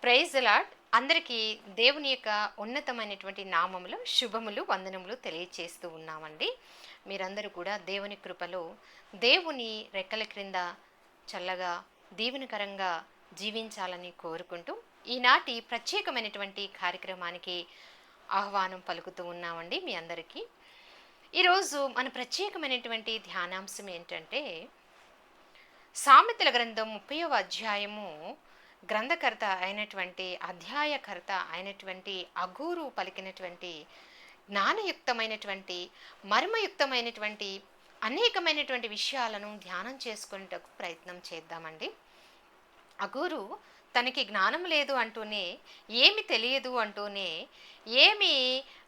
Praise the lord. అందరికీ దేవుని యొక్క ఉన్నతమైనటువంటి నామములు, శుభములు, వందనములు తెలియచేస్తూ ఉన్నామండి. మీరందరూ కూడా దేవుని కృపలో దేవుని రెక్కల క్రింద చల్లగా దీవెనకరంగా జీవించాలని కోరుకుంటూ ఈనాటి ప్రత్యేకమైనటువంటి కార్యక్రమానికి ఆహ్వానం పలుకుతూ ఉన్నామండి మీ అందరికీ. ఈరోజు మన ప్రత్యేకమైనటువంటి ధ్యానాంశం ఏంటంటే సామెతల గ్రంథం 30వ అధ్యాయము గ్రంథకర్త అయినటువంటి అధ్యాయకర్త అయినటువంటి అగూరు పలికినటువంటి జ్ఞానయుక్తమైనటువంటి మర్మయుక్తమైనటువంటి అనేకమైనటువంటి విషయాలను ధ్యానం చేసుకునేటకు ప్రయత్నం చేద్దామండి. అగూరు తనకి జ్ఞానం లేదు అంటూనే, ఏమి తెలియదు అంటూనే, ఏమి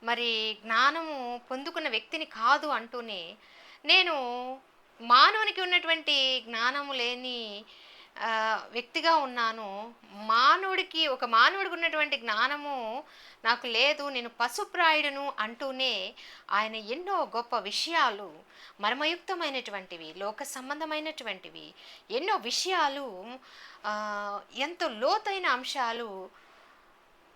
మరి జ్ఞానము పొందుకున్న వ్యక్తిని కాదు అంటూనే, నేను మానవునికి ఉన్నటువంటి జ్ఞానము లేని వ్యక్తిగా ఉన్నాను, ఒక మానవుడికి ఉన్నటువంటి జ్ఞానము నాకు లేదు, నేను పశుప్రాయుడును అంటూనే ఆయన ఎన్నో గొప్ప విషయాలు, మర్మయుక్తమైనటువంటివి, లోక సంబంధమైనటువంటివి ఎన్నో విషయాలు, ఎంతో లోతైన అంశాలు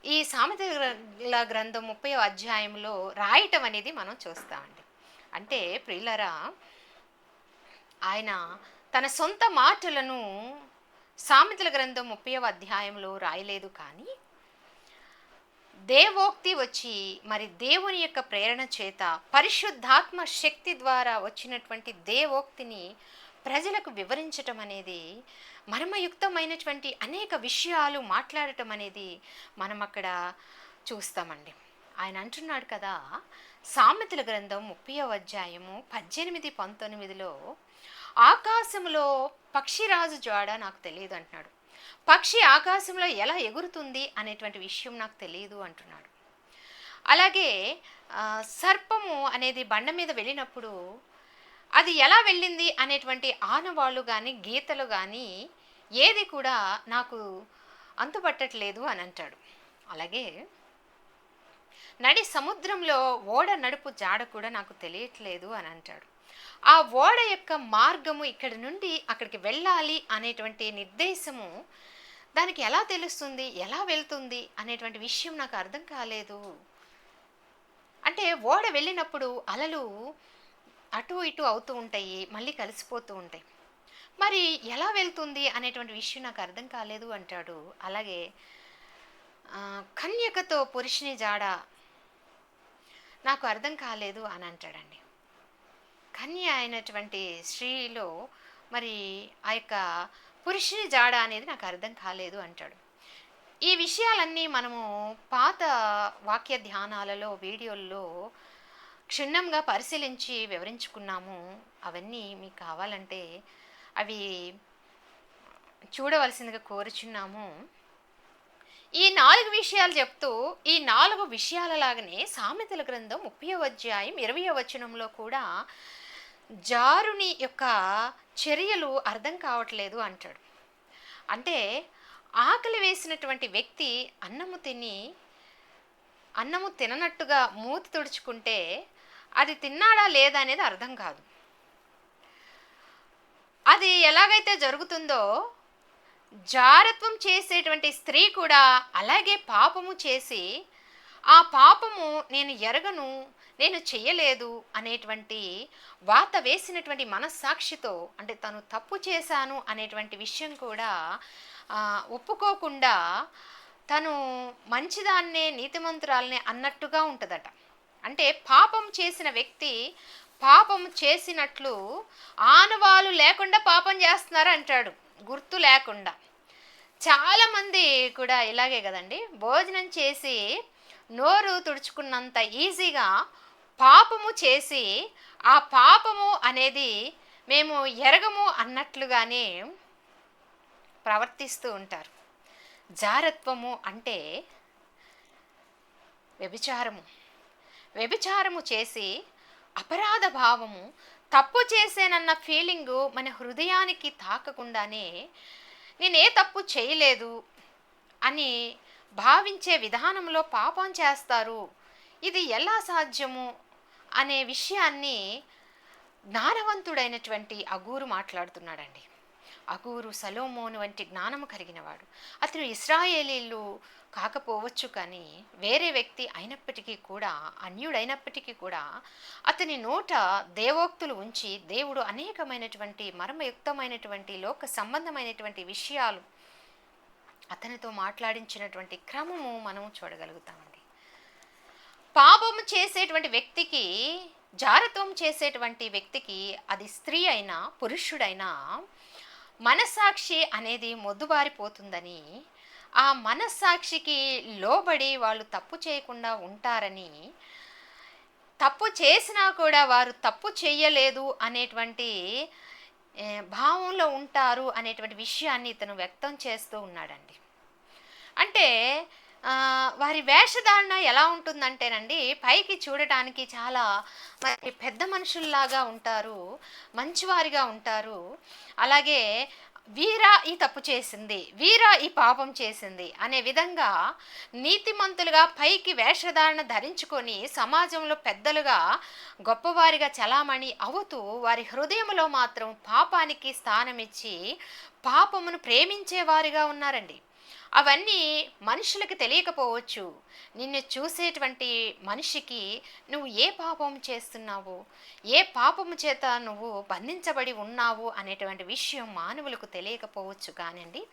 ఈ సామెతల గ్రంథం 30వ అధ్యాయంలో రాయటం అనేది మనం చూస్తామండి. అంటే ప్రియులరా, ఆయన తన సొంత మాటలను సామెతల గ్రంథం 30వ అధ్యాయంలో రాయలేదు, కానీ దేవోక్తి వచ్చి మరి దేవుని యొక్క ప్రేరణ చేత పరిశుద్ధాత్మ శక్తి ద్వారా వచ్చినటువంటి దేవోక్తిని ప్రజలకు వివరించటం అనేది, మర్మయుక్తమైనటువంటి అనేక విషయాలు మాట్లాడటం అనేది మనం అక్కడ చూస్తామండి. ఆయన అంటున్నాడు కదా, సామెతల గ్రంథం 30వ అధ్యాయము 18-19లో, ఆకాశంలో పక్షిరాజు జాడ నాకు తెలియదు అంటున్నాడు. పక్షి ఆకాశంలో ఎలా ఎగురుతుంది అనేటువంటి విషయం నాకు తెలియదు అంటున్నాడు. అలాగే సర్పము అనేది బండ మీద వెళ్ళినప్పుడు అది ఎలా వెళ్ళింది అనేటువంటి ఆనవాళ్ళు కానీ గీతలు కానీ ఏది కూడా నాకు అంతుపట్టట్లేదు అని అంటాడు. అలాగే నడి సముద్రంలో ఓడ నడుపు జాడ కూడా నాకు తెలియట్లేదు అని అంటాడు. ఆ ఓడ యొక్క మార్గము ఇక్కడి నుండి అక్కడికి వెళ్ళాలి అనేటువంటి నిర్దేశము దానికి ఎలా తెలుస్తుంది, ఎలా వెళ్తుంది అనేటువంటి విషయం నాకు అర్థం కాలేదు. అంటే ఓడ వెళ్ళినప్పుడు అలలు అటు ఇటు అవుతూ ఉంటాయి, మళ్ళీ కలిసిపోతూ ఉంటాయి, మరి ఎలా వెళ్తుంది అనేటువంటి విషయం నాకు అర్థం కాలేదు అంటాడు. అలాగే కన్యకతో పురుషుని జాడ నాకు అర్థం కాలేదు అని అంటాడండి. కన్య అయినటువంటి స్త్రీలో మరి ఆ యొక్క పురుషుని జాడ అనేది నాకు అర్థం కాలేదు అంటాడు. ఈ విషయాలన్నీ మనము పాత వాక్య ధ్యానాలలో, వీడియోల్లో క్షుణ్ణంగా పరిశీలించి వివరించుకున్నాము. అవన్నీ మీకు కావాలంటే అవి చూడవలసిందిగా కోరుచున్నాము. ఈ 4 విషయాలు చెప్తూ, ఈ 4 విషయాలలాగానే సామెతల గ్రంథం 30వ అధ్యాయం 20వ వచనంలో కూడా జారుని యొక్క చర్యలు అర్థం కావట్లేదు అంటాడు. అంటే ఆకలి వేసినటువంటి వ్యక్తి అన్నము తిననట్టుగా మూతి తుడుచుకుంటే అది తిన్నాడా లేదా అనేది అర్థం కాదు. అది ఎలాగైతే జరుగుతుందో, జారత్వం చేసేటువంటి స్త్రీ కూడా అలాగే పాపము చేసి, ఆ పాపము నేను ఎరగను, నేను చెయ్యలేదు అనేటువంటి వాత వేసినటువంటి మనస్సాక్షితో, అంటే తను తప్పు చేశాను అనేటువంటి విషయం కూడా ఒప్పుకోకుండా తను మంచిదాన్నే, నీతిమంతురాలనే అన్నట్టుగా ఉంటుందట. అంటే పాపం చేసిన వ్యక్తి పాపం చేసినట్లు ఆనవాలు లేకుండా పాపం చేస్తున్నారు అంటాడు, గుర్తు లేకుండా. చాలామంది కూడా ఇలాగే కదండి, భోజనం చేసి నోరు తుడుచుకున్నంత ఈజీగా పాపము చేసి, ఆ పాపము అనేది మేము ఎరగము అన్నట్లుగానే ప్రవర్తిస్తూ ఉంటారు. జారత్వము అంటే వ్యభిచారము చేసి అపరాధ భావము, తప్పు చేసేనన్న ఫీలింగు మన హృదయానికి తాకకుండానే నేనే తప్పు చేయలేదు అని భావించే విధానంలో పాపం చేస్తారు. ఇది ఎలా సాధ్యము అనే విషయాన్ని జ్ఞానవంతుడైనటువంటి అగూరు మాట్లాడుతున్నాడండి. అగూరు, సలోమోను వంటి జ్ఞానము కలిగినవాడు. అతను ఇశ్రాయేలీలు కాకపోవచ్చు కానీ వేరే వ్యక్తి అయినప్పటికీ కూడా, అన్యుడైనప్పటికీ కూడా అతని నోట దేవోక్తులు ఉంచి దేవుడు అనేకమైనటువంటి మర్మయుక్తమైనటువంటి లోక సంబంధమైనటువంటి విషయాలు అతనితో మాట్లాడించినటువంటి క్రమము మనం చూడగలుగుతామండి. పాపము చేసేటువంటి వ్యక్తికి, జారత్వం చేసేటువంటి వ్యక్తికి, అది స్త్రీ అయినా పురుషుడైనా మనస్సాక్షి అనేది మొద్దుబారిపోతుందని, ఆ మనస్సాక్షికి లోబడి వాళ్ళు తప్పు చేయకుండా ఉంటారని, తప్పు చేసినా కూడా వారు తప్పు చేయలేదు అనేటువంటి భావంలో ఉంటారు అనేటువంటి విషయాన్ని ఇతను వ్యక్తం చేస్తూ ఉన్నాడండి. అంటే వారి వేషధారణ ఎలా ఉంటుందంటేనండి, పైకి చూడటానికి చాలా మరి పెద్ద మనుషుల్లాగా ఉంటారు, మంచివారిగా ఉంటారు. అలాగే వీరా ఈ తప్పు చేసింది, వీరా ఈ పాపం చేసింది అనే విధంగా నీతిమంతులుగా పైకి వేషధారణ ధరించుకొని సమాజంలో పెద్దలుగా గొప్పవారిగా చలామణి అవుతూ వారి హృదయంలో మాత్రం పాపానికి స్థానమిచ్చి పాపమును ప్రేమించేవారిగా ఉన్నారండి. అవన్నీ మనుషులకు తెలియకపోవచ్చు. నిన్ను చూసేటువంటి మనిషికి నువ్వు ఏ పాపం చేస్తున్నావు, ఏ పాపము చేత నువ్వు బంధించబడి ఉన్నావు అనేటువంటి విషయం మానవులకు తెలియకపోవచ్చు కానండి,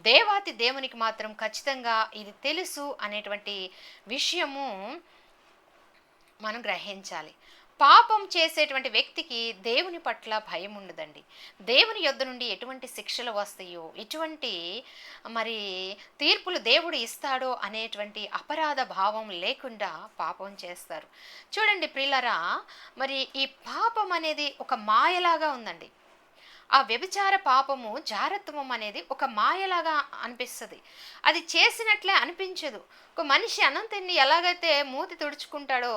దేవాతి దేవునికి మాత్రం ఖచ్చితంగా ఇది తెలుసు అనేటువంటి విషయము మనం గ్రహించాలి. పాపం చేసేటువంటి వ్యక్తికి దేవుని పట్ల భయం ఉండదండి. దేవుని యొద్ద నుండి ఎటువంటి శిక్షలు వస్తాయో, ఎటువంటి మరి తీర్పులు దేవుడు ఇస్తాడో అనేటువంటి అపరాధ భావం లేకుండా పాపం చేస్తారు. చూడండి ప్రియులారా, మరి ఈ పాపం అనేది ఒక మాయలాగా ఉందండి. ఆ వ్యభిచార పాపము, జారత్వం అనేది ఒక మాయలాగా అనిపిస్తుంది. అది చేసినట్లే అనిపించదు. ఒక మనిషి అన్నం తిని ఎలాగైతే మూతి తుడుచుకుంటాడో,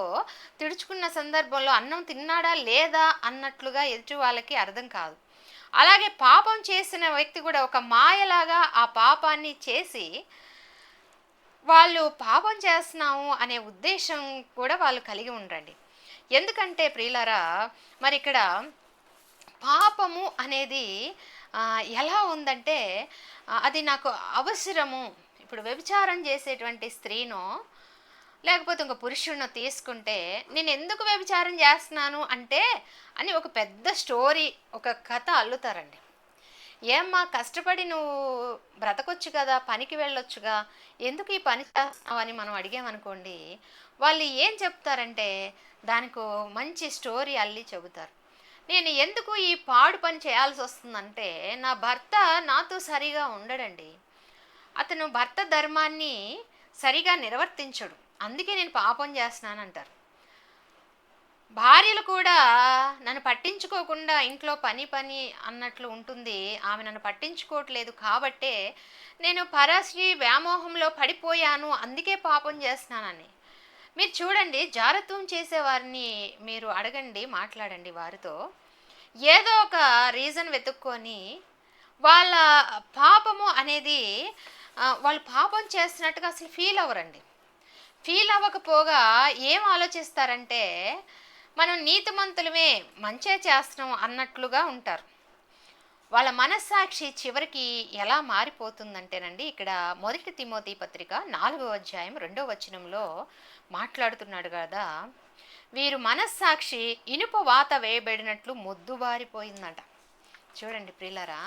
తుడుచుకున్న సందర్భంలో అన్నం తిన్నాడా లేదా అన్నట్లుగా ఎదుటి వాళ్ళకి అర్థం కాదు. అలాగే పాపం చేసిన వ్యక్తి కూడా ఒక మాయలాగా ఆ పాపాన్ని చేసి వాళ్ళు పాపం చేస్తున్నాము అనే ఉద్దేశం కూడా వాళ్ళు కలిగి ఉండరండి. ఎందుకంటే ప్రియులారా, మరి ఇక్కడ పాపము అనేది ఎలా ఉందంటే, అది నాకు అవసరము. ఇప్పుడు వ్యభిచారం చేసేటువంటి స్త్రీనో లేకపోతే ఇంక పురుషుడినో తీసుకుంటే, నేను ఎందుకు వ్యభిచారం చేస్తున్నాను అంటే అని ఒక పెద్ద స్టోరీ, ఒక కథ అల్లుతారండి. ఏమ్మా కష్టపడి నువ్వు బ్రతకొచ్చు కదా, పనికి వెళ్ళొచ్చుగా, ఎందుకు ఈ పని చేస్తున్నావు అని మనం అడిగామనుకోండి, వాళ్ళు ఏం చెప్తారంటే దానికి మంచి స్టోరీ అల్లి చెబుతారు. నేను ఎందుకు ఈ పాడు పని చేయాల్సి వస్తుందంటే, నా భర్త నాతో సరిగా ఉండడండి, అతను భర్త ధర్మాన్ని సరిగా నిర్వర్తించడు, అందుకే నేను పాపం చేస్తున్నానంటారు. భార్యలు కూడా నన్ను పట్టించుకోకుండా ఇంట్లో పని పని అన్నట్లు ఉంటుంది, ఆమె నన్ను పట్టించుకోవట్లేదు కాబట్టే నేను పరస్త్రీ వ్యామోహంలో పడిపోయాను, అందుకే పాపం చేస్తున్నానని. మీరు చూడండి, జారత్వం చేసేవారిని మీరు అడగండి, మాట్లాడండి వారితో, ఏదో ఒక రీజన్ వెతుక్కొని వాళ్ళ పాపము అనేది వాళ్ళు పాపం చేస్తున్నట్టుగా అసలు ఫీల్ అవ్వరండి. ఫీల్ అవ్వకపోగా ఏం ఆలోచిస్తారంటే, మనం నీతిమంతులమే, మంచే చేస్తున్నాం అన్నట్లుగా ఉంటారు. వాళ్ళ మనస్సాక్షి చివరికి ఎలా మారిపోతుందంటేనండి, ఇక్కడ 1 తిమోతి పత్రిక 4వ అధ్యాయం 2వ వచనంలో మాట్లాడుతున్నాడు కదా, వీరు మనస్సాక్షి ఇనుప వాత వేయబడినట్లు మొద్దుబారిపోయిందంట. చూడండి ప్రియులారా,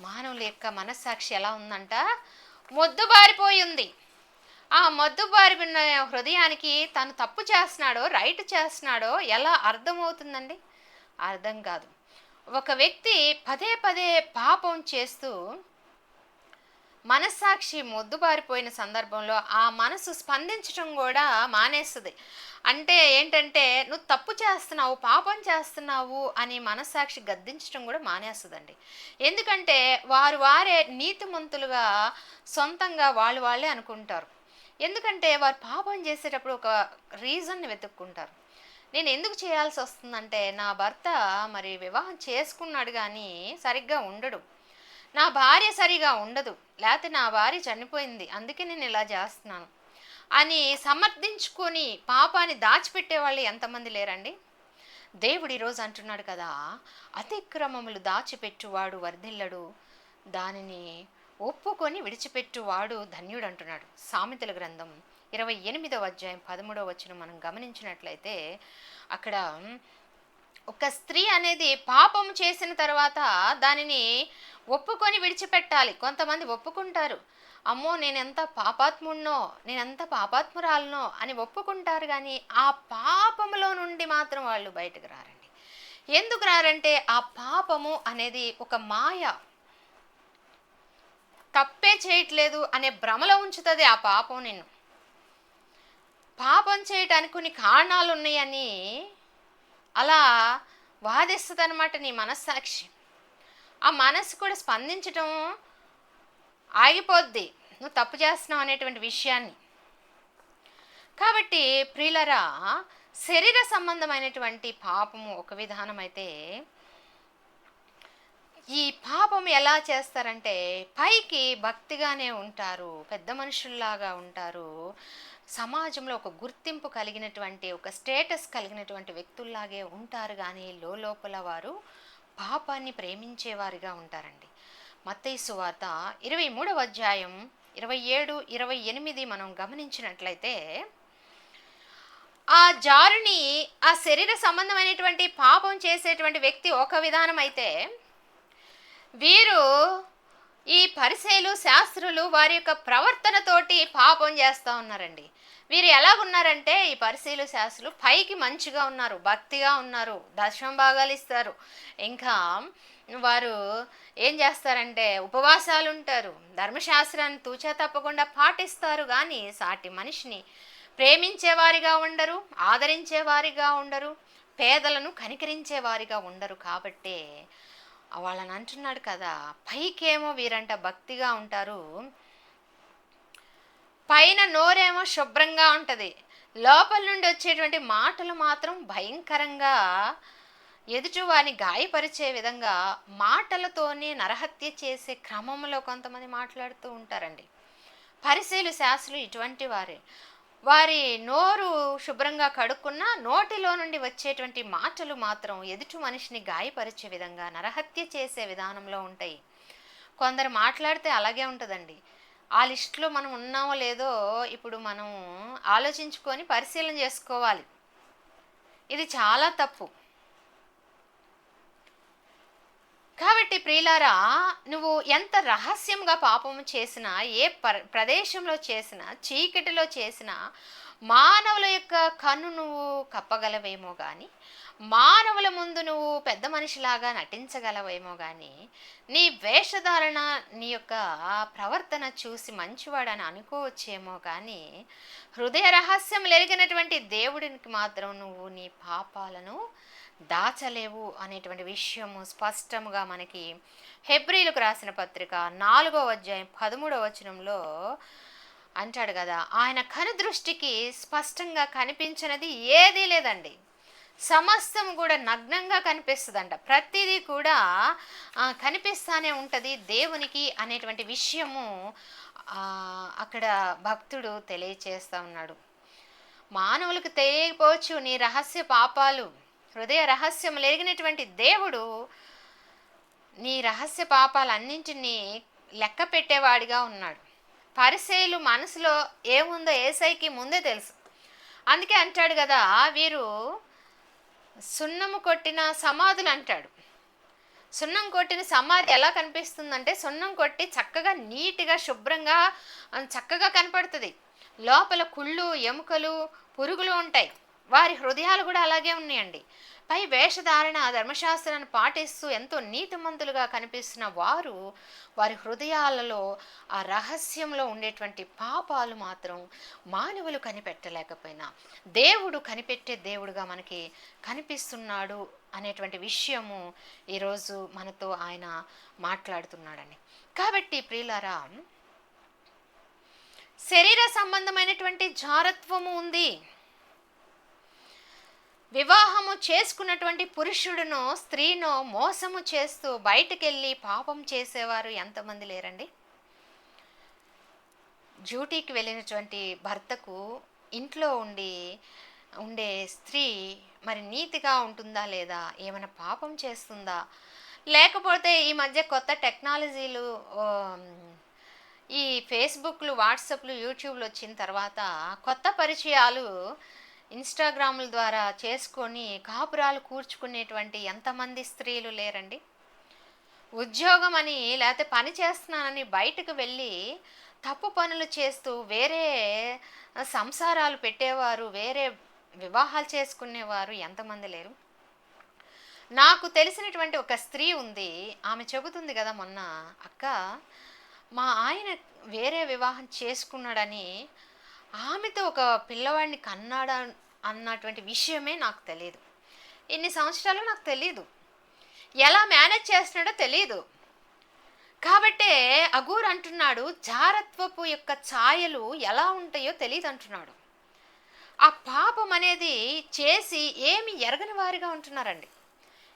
మానవుల యొక్క మనస్సాక్షి ఎలా ఉందంట, మొద్దుబారిపోయి ఉంది. ఆ మొద్దుబారిన హృదయానికి తను తప్పు చేస్తున్నాడో రైట్ చేస్తున్నాడో ఎలా అర్థమవుతుందండి? అర్థం కాదు. ఒక వ్యక్తి పదే పదే పాపం చేస్తూ మనస్సాక్షి మొద్దుబారిపోయిన సందర్భంలో ఆ మనసు స్పందించడం కూడా మానేస్తుంది. అంటే ఏంటంటే, నువ్వు తప్పు చేస్తున్నావు, పాపం చేస్తున్నావు అని మనస్సాక్షి గద్దించడం కూడా మానేస్తుందండి. ఎందుకంటే వారే నీతిమంతులుగా సొంతంగా వాళ్ళే అనుకుంటారు. ఎందుకంటే వారు పాపం చేసేటప్పుడు ఒక రీజన్ని వెతుక్కుంటారు. నేను ఎందుకు చేయాల్సి వస్తుందంటే, నా భర్త మరి వివాహం చేసుకున్నాడు కానీ సరిగ్గా ఉండడు, నా భార్య సరిగా ఉండదు, లేకపోతే నా భార్య చనిపోయింది అందుకే నేను ఇలా చేస్తున్నాను అని సమర్థించుకొని పాపాన్ని దాచిపెట్టే వాళ్ళు ఎంతమంది లేరండి? దేవుడు ఈరోజు అంటున్నాడు కదా, అతిక్రమములు దాచిపెట్టువాడు వర్ధిల్లడు, దానిని ఒప్పుకొని విడిచిపెట్టువాడు ధన్యుడు అంటున్నాడు. సామెతల గ్రంథం 28వ అధ్యాయం 13వ వచనం మనం గమనించినట్లయితే అక్కడ ఒక స్త్రీ అనేది పాపం చేసిన తర్వాత దానిని ఒప్పుకొని విడిచిపెట్టాలి. కొంతమంది ఒప్పుకుంటారు, అమ్మో నేనెంత పాపాత్ముడినో, నేనెంత పాపాత్మురాలనో అని ఒప్పుకుంటారు, కానీ ఆ పాపములో నుండి మాత్రం వాళ్ళు బయటకు రారండి. ఎందుకు రారంటే ఆ పాపము అనేది ఒక మాయ, తప్పే చేయట్లేదు అనే భ్రమలో ఉంచుతుంది ఆ పాపం. నిన్ను పాపం చేయటానికి కొన్ని కారణాలు ఉన్నాయని అలా వాదిస్తుంది అనమాట నీ మనస్సాక్షి. ఆ మనస్సు కూడా స్పందించటం ఆగిపోద్ది నువ్వు తప్పు చేస్తున్నావు అనేటువంటి విషయాన్ని. కాబట్టి ప్రియులరా, శరీర సంబంధమైనటువంటి పాపము ఒక విధానం అయితే, ఈ పాపం ఎలా చేస్తారంటే పైకి భక్తిగానే ఉంటారు, పెద్ద మనుషుల్లాగా ఉంటారు, సమాజంలో ఒక గుర్తింపు కలిగినటువంటి ఒక స్టేటస్ కలిగినటువంటి వ్యక్తుల్లాగే ఉంటారు, కానీ లోపల వారు పాపాన్ని ప్రేమించేవారిగా ఉంటారండి. మత్తయి సువార్త 23వ అధ్యాయం 27, 28 మనం గమనించినట్లయితే, ఆ జారుని, ఆ శరీర సంబంధమైనటువంటి పాపం చేసేటువంటి వ్యక్తి ఒక విధానం అయితే, వీరు ఈ పరిసయ్యులు శాస్త్రులు వారి యొక్క ప్రవర్తనతోటి పాపం చేస్తూ ఉన్నారండి. వీరు ఎలాగున్నారంటే, ఈ పరిసయ్యులు శాస్త్రులు పైకి మంచిగా ఉన్నారు, భక్తిగా ఉన్నారు, దశమ భాగాలు ఇస్తారు, ఇంకా వారు ఏం చేస్తారంటే ఉపవాసాలు ఉంటారు, ధర్మశాస్త్రాన్ని తూచా తప్పకుండా పాటిస్తారు, కానీ సాటి మనిషిని ప్రేమించేవారిగా ఉండరు, ఆదరించేవారిగా ఉండరు, పేదలను కనికరించేవారిగా ఉండరు. కాబట్టే వాళ్ళని అంటున్నాడు కదా, పైకేమో వీరంట భక్తిగా ఉంటారు, పైన నోరేమో శుభ్రంగా ఉంటుంది, లోపల నుండి వచ్చేటువంటి మాటలు మాత్రం భయంకరంగా ఎదుటివారిని గాయపరిచే విధంగా మాటలతోనే నరహత్య చేసే క్రమంలో కొంతమంది మాట్లాడుతూ ఉంటారండి. పరిసయ్యులు శాస్త్రులు ఇటువంటి వారే. వారి నోరు శుభ్రంగా కడుక్కున్న నోటిలో నుండి వచ్చేటువంటి మాటలు మాత్రం ఎదుటి మనిషిని గాయపరిచే విధంగా, నరహత్య చేసే విధానంలో ఉంటాయి. కొందరు మాట్లాడితే అలాగే ఉంటుందండి. ఆ లిస్టులో మనం ఉన్నామో లేదో ఇప్పుడు మనం ఆలోచించుకొని పరిశీలన చేసుకోవాలి. ఇది చాలా తప్పు. కాబట్టి ప్రియులారా, నువ్వు ఎంత రహస్యంగా పాపము చేసినా, ఏ ప్రదేశంలో చేసినా, చీకటిలో చేసినా, మానవుల యొక్క కన్ను నువ్వు కప్పగలవేమో కానీ, మానవుల ముందు నువ్వు పెద్ద మనిషిలాగా నటించగలవేమో కానీ, నీ వేషధారణ, నీ యొక్క ప్రవర్తన చూసి మంచివాడని అనుకోవచ్చేమో కానీ, హృదయ రహస్యం ఎరిగినటువంటి దేవుడికి మాత్రం నువ్వు నీ పాపాలను దాచలేవు అనేటువంటి విషయము స్పష్టముగా మనకి హెబ్రీలకు రాసిన పత్రిక 4వ అధ్యాయం 13వ వచనంలో అంటాడు కదా, ఆయన కనుదృష్టికి స్పష్టంగా కనిపించినది ఏదీ లేదండి, సమస్తం కూడా నగ్నంగా కనిపిస్తుందంట, ప్రతిదీ కూడా కనిపిస్తానే ఉంటుంది దేవునికి అనేటువంటి విషయము అక్కడ భక్తుడు తెలియచేస్తూ ఉన్నాడు. మానవులకు తెలియకపోవచ్చు నీ రహస్య పాపాలు, హృదయ రహస్యం ఎరిగినటువంటి దేవుడు నీ రహస్య పాపాలన్నింటినీ లెక్క పెట్టేవాడిగా ఉన్నాడు. పరిసయ్యులు మనసులో ఏముందో యేసయ్యకి ముందే తెలుసు. అందుకే అంటాడు కదా, వీరు సున్నము కొట్టిన సమాధులు అంటాడు. సున్నం కొట్టిన సమాధి ఎలా కనిపిస్తుందంటే, సున్నం కొట్టి చక్కగా నీట్గా శుభ్రంగా చక్కగా కనపడుతుంది, లోపల కుళ్ళు ఎముకలు పురుగులు ఉంటాయి. వారి హృదయాలు కూడా అలాగే ఉన్నాయండి. పై వేషధారణ ధర్మశాస్త్రాన్ని పాటిస్తూ ఎంతో నీతిమంతులుగా కనిపిస్తున్న వారు, వారి హృదయాలలో ఆ రహస్యంలో ఉండేటువంటి పాపాలు మాత్రం మానవులు కనిపెట్టలేకపోయినా దేవుడు కనిపెట్టే దేవుడుగా మనకి కనిపిస్తున్నాడు అనేటువంటి విషయము ఈరోజు మనతో ఆయన మాట్లాడుతున్నాడని. కాబట్టి ప్రియులారా, శరీర సంబంధమైనటువంటి జారత్వము ఉంది. వివాహము చేసుకున్నటువంటి పురుషుడునో స్త్రీనో మోసము చేస్తూ బయటకెళ్ళి పాపం చేసేవారు ఎంతమంది లేరండి? డ్యూటీకి వెళ్ళినటువంటి భర్తకు ఇంట్లో ఉండి ఉండే స్త్రీ మరి నీతిగా ఉంటుందా లేదా, ఏమైనా పాపం చేస్తుందా, లేకపోతే ఈ మధ్య కొత్త టెక్నాలజీలు ఆమ్, ఈ ఫేస్బుక్లు, వాట్సాప్లు, యూట్యూబ్లు వచ్చిన తర్వాత కొత్త పరిచయాలు ఇన్స్టాగ్రాముల ద్వారా చేసుకొని కాపురాలు కూర్చుకునేటువంటి ఎంతమంది స్త్రీలు లేరండి. ఉద్యోగం అని లేకపోతే పని చేస్తున్నానని బయటకు వెళ్ళి తప్పు పనులు చేస్తూ వేరే సంసారాలు పెట్టేవారు, వేరే వివాహాలు చేసుకునేవారు ఎంతమంది లేరు. నాకు తెలిసినటువంటి ఒక స్త్రీ ఉంది. ఆమె చెబుతుంది కదా మొన్న, అక్క మా ఆయన వేరే వివాహం చేసుకున్నాడని ఆమెతో ఒక పిల్లవాడిని కన్నాడా అన్నటువంటి విషయమే నాకు తెలియదు. ఇన్ని సంవత్సరాలు నాకు తెలియదు. ఎలా మేనేజ్ చేస్తున్నాడో తెలియదు. కాబట్టే అగూర్ అంటున్నాడు, జారత్వపు యొక్క ఛాయలు ఎలా ఉంటాయో తెలియదు అంటున్నాడు. ఆ పాపం అనేది చేసి ఏమి ఎరగని వారిగా ఉంటున్నారండి.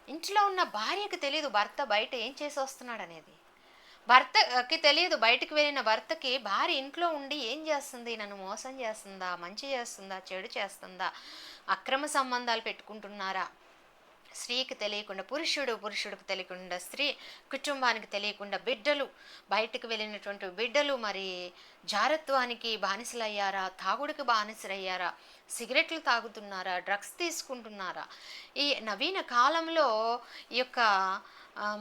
ఇంట్లో ఉన్న భార్యకి తెలియదు భర్త బయట ఏం చేసి వస్తున్నాడు అనేది. భర్తకి తెలియదు, బయటకు వెళ్ళిన భర్తకి భార్య ఇంట్లో ఉండి ఏం చేస్తుంది, నన్ను మోసం చేస్తుందా, మంచి చేస్తుందా, చెడు చేస్తుందా, అక్రమ సంబంధాలు పెట్టుకుంటున్నారా, స్త్రీకి తెలియకుండా పురుషుడికి తెలియకుండా స్త్రీ కుటుంబానికి తెలియకుండా బిడ్డలు, బయటకు వెళ్ళినటువంటి బిడ్డలు మరి జారత్వానికి బానిసలయ్యారా, తాగుడికి బానిసలయ్యారా, సిగరెట్లు తాగుతున్నారా, డ్రగ్స్ తీసుకుంటున్నారా. ఈ నవీన కాలంలో ఈ యొక్క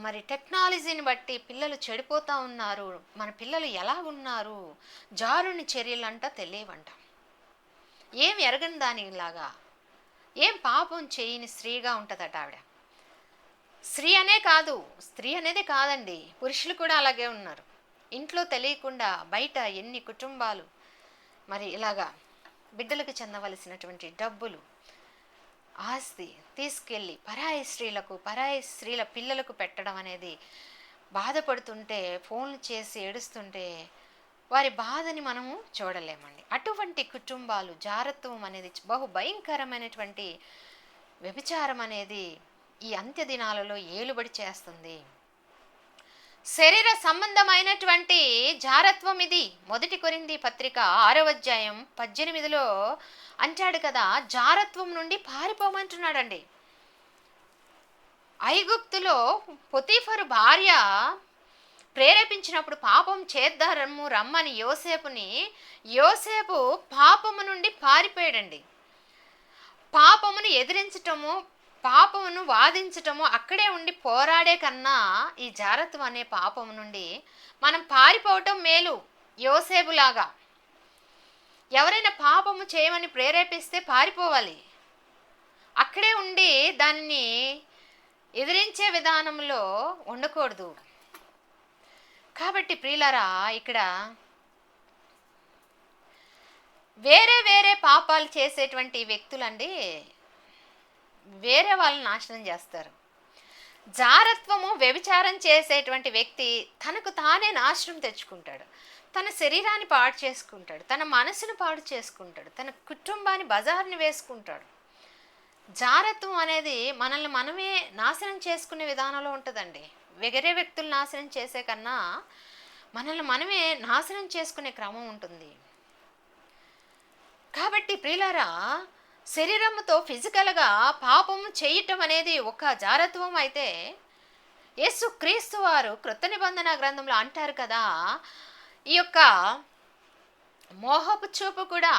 మరి టెక్నాలజీని బట్టి పిల్లలు చెడిపోతూ ఉన్నారు. మన పిల్లలు ఎలా ఉన్నారు, జారుని చర్యలు అంట తెలియవంట. ఏం ఎరగని దానిలాగా, ఏం పాపం చేయని స్త్రీగా ఉంటుందట ఆవిడ. స్త్రీ అనే కాదు, స్త్రీ అనేది కాదండి, పురుషులు కూడా అలాగే ఉన్నారు. ఇంట్లో తెలియకుండా బయట ఎన్ని కుటుంబాలు మరి ఇలాగా బిడ్డలకు చెందవలసినటువంటి డబ్బులు, ఆస్తి తీసుకెళ్ళి పరాయి స్త్రీల పిల్లలకు పెట్టడం అనేది, బాధపడుతుంటే ఫోన్లు చేసి ఏడుస్తుంటే వారి బాధని మనము చూడలేమండి. అటువంటి కుటుంబాలు, జారత్వం అనేది బహు భయంకరమైనటువంటి వ్యభిచారం అనేది ఈ అంత్య దినాలలో ఏలుబడి చేస్తుంది. శరీర సంబంధమైనటువంటి జారత్వం ఇది. 1 కొరింథీ పత్రిక 6వ అధ్యాయం 18లో అంటాడు కదా, జారత్వం నుండి పారిపోమంటున్నాడండి. ఐగుప్తులో పొతీఫరు భార్య ప్రేరేపించినప్పుడు పాపం చేద్దారము రమ్మని యోసేపు పాపము నుండి పారిపోయాడండి. పాపమును ఎదిరించటము, పాపమును వాదించటము, అక్కడే ఉండి పోరాడే కన్నా ఈ జారత్వం అనే పాపము నుండి మనం పారిపోవటం మేలు. యోసేపులాగా ఎవరైనా పాపము చేయమని ప్రేరేపిస్తే పారిపోవాలి, అక్కడే ఉండి దాన్ని ఎదిరించే విధానంలో ఉండకూడదు. కాబట్టి ప్రియులారా, ఇక్కడ వేరే పాపాలు చేసేటువంటి వ్యక్తులండి వేరే వాళ్ళని నాశనం చేస్తారు. జారత్వము, వ్యభిచారం చేసేటువంటి వ్యక్తి తనకు తానే నాశనం తెచ్చుకుంటాడు. తన శరీరాన్ని పాడు చేసుకుంటాడు, తన మనసును పాడు చేసుకుంటాడు, తన కుటుంబాన్ని బజార్ని వేసుకుంటాడు. జారత్వం అనేది మనల్ని మనమే నాశనం చేసుకునే విధానంలో ఉంటుందండి. వేరే వ్యక్తులు నాశనం చేసే కన్నా మనల్ని మనమే నాశనం చేసుకునే క్రమం ఉంటుంది. కాబట్టి ప్రియులారా, శరీరంతో ఫిజికల్గా పాపము చేయటం అనేది ఒక జారత్వం అయితే, యేసు క్రీస్తు వారు క్రొత్త నిబంధన గ్రంథంలో అంటారు కదా, ఈ యొక్క మోహపు చూపు కూడా,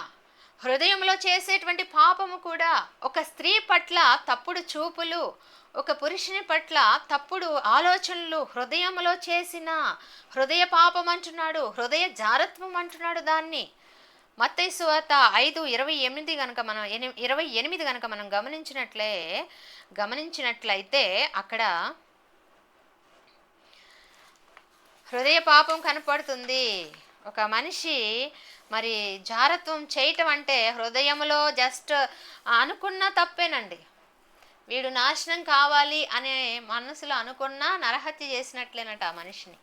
హృదయంలో చేసేటువంటి పాపము కూడా, ఒక స్త్రీ పట్ల తప్పుడు చూపులు, ఒక పురుషుని పట్ల తప్పుడు ఆలోచనలు హృదయంలో చేసిన హృదయ పాపం అంటున్నాడు, హృదయ జారత్వం అంటున్నాడు దాన్ని. మత్తయి సువార్త 5:28 కనుక మనం 28 కనుక మనం గమనించినట్లయితే అక్కడ హృదయ పాపం కనపడుతుంది. ఒక మనిషి మరి జారత్వం చేయటం అంటే హృదయంలో జస్ట్ అనుకున్న తప్పేనండి. వీడు నాశనం కావాలి అనే మనసులో అనుకున్నా నరహత్య చేసినట్లేనట ఆ మనిషిని.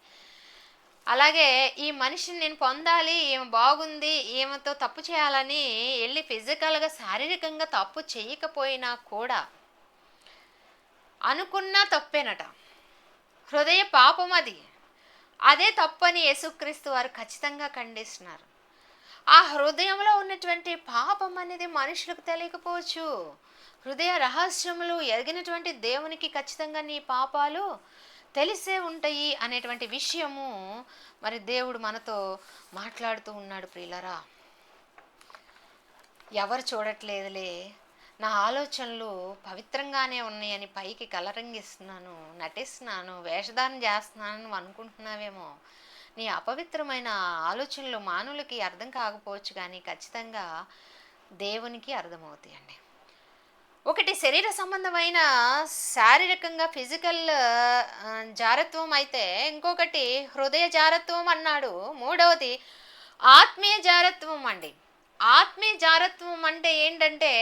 అలాగే ఈ మనిషిని నేను పొందాలి, ఈమె బాగుంది, ఈమెతో తప్పు చేయాలని వెళ్ళి ఫిజికల్గా శారీరకంగా తప్పు చేయకపోయినా కూడా అనుకున్నా తప్పేనట. హృదయ పాపం అది. అదే తప్పని యేసుక్రీస్తు వారు ఖచ్చితంగా ఖండిస్తున్నారు. ఆ హృదయంలో ఉన్నటువంటి పాపం అనేది మనుషులకు తెలియకపోవచ్చు. హృదయ రహస్యములు ఎరిగినటువంటి దేవునికి ఖచ్చితంగా నీ పాపాలు తెలిసే ఉంటాయి అనేటువంటి విషయము మరి దేవుడు మనతో మాట్లాడుతూ ఉన్నాడు ప్రియులరా. ఎవరు చూడట్లేదులే, నా ఆలోచనలు పవిత్రంగానే ఉన్నాయని పైకి కలరంగిస్తున్నాను, నటిస్తున్నాను, వేషధారణ చేస్తున్నాను నువ్వు అనుకుంటున్నావేమో. నీ అపవిత్రమైన ఆలోచనలు మానవులకి అర్థం కాకపోవచ్చు, కానీ ఖచ్చితంగా దేవునికి అర్థమవుతాయండి. ఒకటి శరీర సంబంధమైన శారీరకంగా ఫిజికల్ జారత్వం అయితే, ఇంకొకటి హృదయ జారత్వం అన్నాడు. మూడవది ఆత్మీయ జారత్వం అండి. ఆత్మీయ జారత్వం అంటే ఏంటంటే,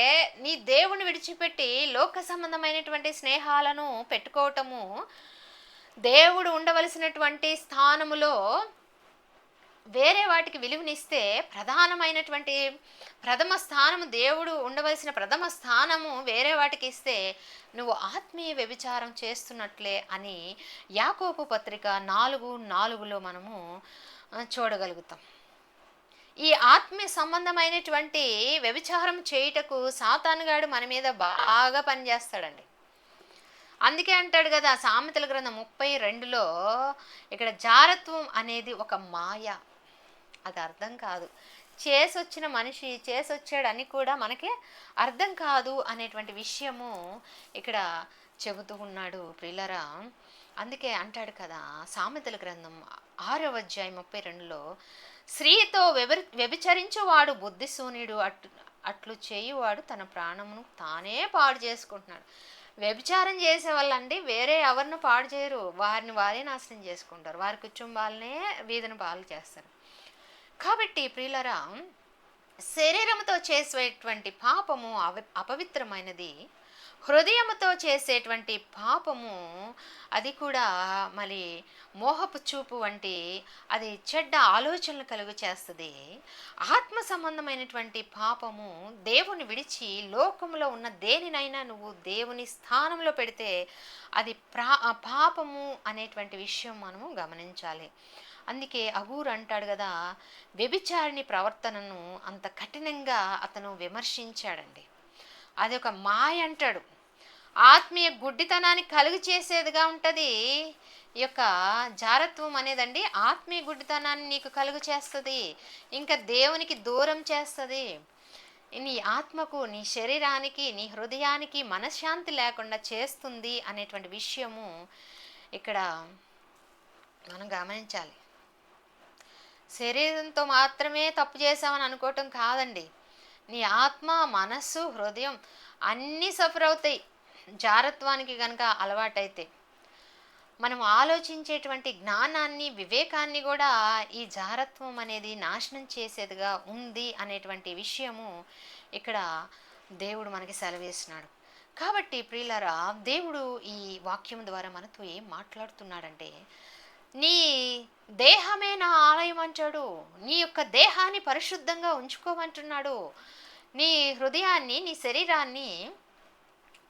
నీ దేవుని విడిచిపెట్టి లోక సంబంధమైనటువంటి స్నేహాలను పెట్టుకోవటము, దేవుడు ఉండవలసినటువంటి స్థానములో వేరే వాటికి విలువనిస్తే, ప్రధానమైనటువంటి ప్రథమ స్థానము దేవుడు ఉండవలసిన ప్రథమ స్థానము వేరే వాటికి ఇస్తే నువ్వు ఆత్మీయ వ్యభిచారం చేస్తున్నట్లే అని యాకోబు పత్రిక 4:4లో మనము చూడగలుగుతాం. ఈ ఆత్మీయ సంబంధమైనటువంటి వ్యభిచారం చేయుటకు సాతానుగాడు మన మీద బాగా పనిచేస్తాడండి. అందుకే అంటాడు కదా సామెతల గ్రంథం 32లో, ఇక్కడ జారత్వం అనేది ఒక మాయ, అది అర్థం కాదు. చేసొచ్చిన మనిషి చేసొచ్చాడని కూడా మనకి అర్థం కాదు అనేటువంటి విషయము ఇక్కడ చెబుతూ ఉన్నాడు ప్రియులరా. అందుకే అంటాడు కదా సామెతల గ్రంథం 6:32లో, స్త్రీతో వ్యభిచరించువాడు బుద్ధిశూన్యుడు, అట్లు చేయువాడు తన ప్రాణమును తానే పాడు చేసుకుంటున్నాడు. వ్యభిచారం చేసే వాళ్ళండి వేరే ఎవరిని పాడు చేయరు, వారిని వారే నాశనం చేసుకుంటారు, వారి కుటుంబాలనే వీధిని పాలు చేస్తారు. కాబట్టి ప్రియులరా, శరీరముతో చేసేటువంటి పాపము అపవిత్రమైనది, హృదయముతో చేసేటువంటి పాపము అది కూడా మరి మోహపు చూపు వంటి అది చెడ్డ ఆలోచనలు కలుగు చేస్తుంది. ఆత్మ సంబంధమైనటువంటి పాపము దేవుని విడిచి లోకంలో ఉన్న దేనినైనా నువ్వు దేవుని స్థానంలో పెడితే అది పాపము అనేటువంటి విషయం మనము గమనించాలి. అందుకే అగూరు అంటాడు కదా, వ్యభిచారిణి ప్రవర్తనను అంత కఠినంగా అతను విమర్శించాడండి. అది ఒక మాయ అంటాడు. ఆత్మీయ గుడ్డితనాన్ని కలుగు చేసేదిగా ఉంటుంది ఈ యొక్క జారత్వం అనేదండి. ఆత్మీయ గుడ్డితనాన్ని నీకు కలుగు చేస్తుంది, ఇంకా దేవునికి దూరం చేస్తుంది. నీ ఆత్మకు, నీ శరీరానికి, నీ హృదయానికి మనశ్శాంతి లేకుండా చేస్తుంది అనేటువంటి విషయము ఇక్కడ మనం గమనించాలి. శరీరంతో మాత్రమే తప్పు చేసామని అనుకోవటం కాదండి, నీ ఆత్మ, మనస్సు, హృదయం అన్నీ సఫర్ అవుతాయి జారత్వానికి కనుక అలవాటైతే. మనం ఆలోచించేటువంటి జ్ఞానాన్ని, వివేకాన్ని కూడా ఈ జారత్వం అనేది నాశనం చేసేదిగా ఉంది అనేటువంటి విషయము ఇక్కడ దేవుడు మనకి సెలవేస్తున్నాడు. కాబట్టి ప్రియులారా, దేవుడు ఈ వాక్యం ద్వారా మనతో ఏం మాట్లాడుతున్నాడంటే, నీ దేహమే నా ఆలయం అంటాడు. నీ యొక్క దేహాన్ని పరిశుద్ధంగా ఉంచుకోమంటున్నాడు. నీ హృదయాన్ని, నీ శరీరాన్ని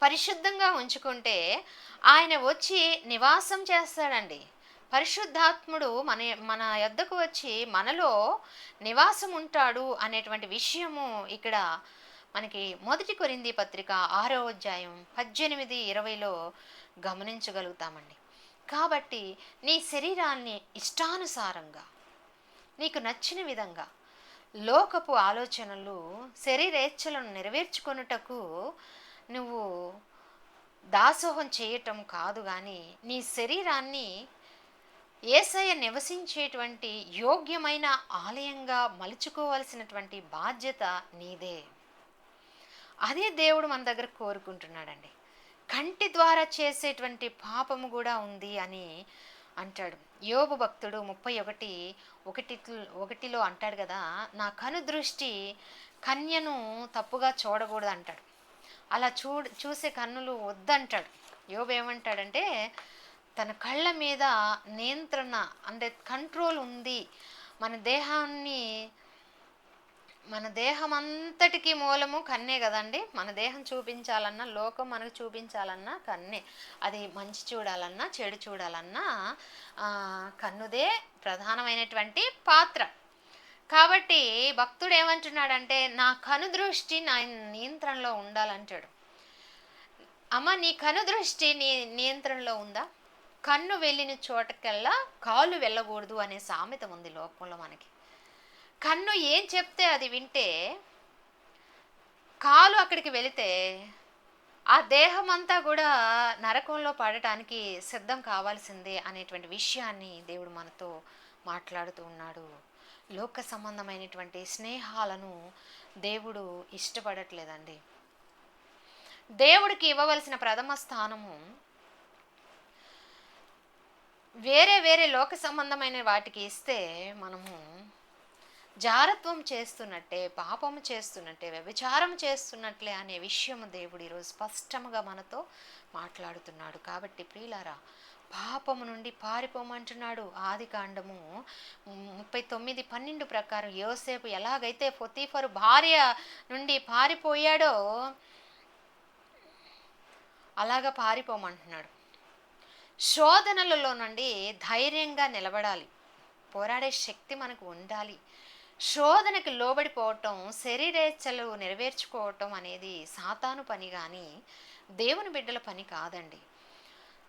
పరిశుద్ధంగా ఉంచుకుంటే ఆయన వచ్చి నివాసం చేస్తాడండి. పరిశుద్ధాత్ముడు మన యొద్దకు వచ్చి మనలో నివాసం ఉంటాడు అనేటువంటి విషయము ఇక్కడ మనకి 1 కొరింథీ పత్రిక 6:18-20లో గమనించగలుగుతామండి. కాబట్టి నీ శరీరాన్ని ఇష్టానుసారంగా నీకు నచ్చిన విధంగా లోకపు ఆలోచనలు, శరీరేచ్ఛలను నెరవేర్చుకొనుటకు నువ్వు దాసోహం చేయటం కాదు, కానీ నీ శరీరాన్ని యేసయ్య నివసించేటువంటి యోగ్యమైన ఆలయంగా మలుచుకోవాల్సినటువంటి బాధ్యత నీదే. అదే దేవుడు మన దగ్గర కోరుకుంటున్నాడండి. కంటి ద్వారా చేసేటువంటి పాపము కూడా ఉంది అని అంటాడు. యోబు భక్తుడు 31:1లో అంటాడు కదా, నా కను దృష్టి కన్యను తప్పుగా చూడకూడదు అంటాడు. అలా చూసే కన్నులు వద్దంటాడు. యోబు ఏమంటాడంటే, తన కళ్ళ మీద నియంత్రణ అంటే కంట్రోల్ ఉంది. మన దేహం అంతటికి మూలము కన్నే కదండి. మన దేహం చూపించాలన్నా, లోకం మనకు చూపించాలన్నా కన్నే. అది మంచి చూడాలన్నా, చెడు చూడాలన్నా కన్నుదే ప్రధానమైనటువంటి పాత్ర. కాబట్టి భక్తుడు ఏమంటున్నాడంటే, నా కనుదృష్టి నా నియంత్రణలో ఉండాలంటాడు. అమ్మ, నీ కనుదృష్టి నీ నియంత్రణలో ఉందా? కన్ను వెళ్ళిన చోటకల్లా కాలు వెళ్ళకూడదు అనే సామెత ఉంది లోకంలో మనకి. కన్ను ఏం చెప్తే అది వింటే, కాలు అక్కడికి వెళితే ఆ దేహం అంతా కూడా నరకంలో పడటానికి సిద్ధం కావాల్సిందే అనేటువంటి విషయాన్ని దేవుడు మనతో మాట్లాడుతూ ఉన్నాడు. లోక సంబంధమైనటువంటి స్నేహాలను దేవుడు ఇష్టపడట్లేదండి. దేవుడికి ఇవ్వవలసిన ప్రథమ స్థానము వేరే వేరే లోక సంబంధమైన వాటికి ఇస్తే మనము జారత్వం చేస్తున్నట్టే, పాపము చేస్తున్నట్టే, వ్యభిచారం చేస్తున్నట్లే అనే విషయము దేవుడు ఈరోజు స్పష్టంగా మనతో మాట్లాడుతున్నాడు. కాబట్టి ప్రియులారా, పాపము నుండి పారిపోమంటున్నాడు. ఆది కాండము 39:12 ప్రకారం యోసేపు ఎలాగైతే పొతీఫరు భార్య నుండి పారిపోయాడో అలాగా పారిపోమంటున్నాడు. శోధనలలో నుండి ధైర్యంగా నిలబడాలి. పోరాడే శక్తి మనకు ఉండాలి. శోధనకు లోబడిపోవటం, శరీరేచ్ఛలు నెరవేర్చుకోవటం అనేది సాతాను పని కానీ దేవుని బిడ్డల పని కాదండి.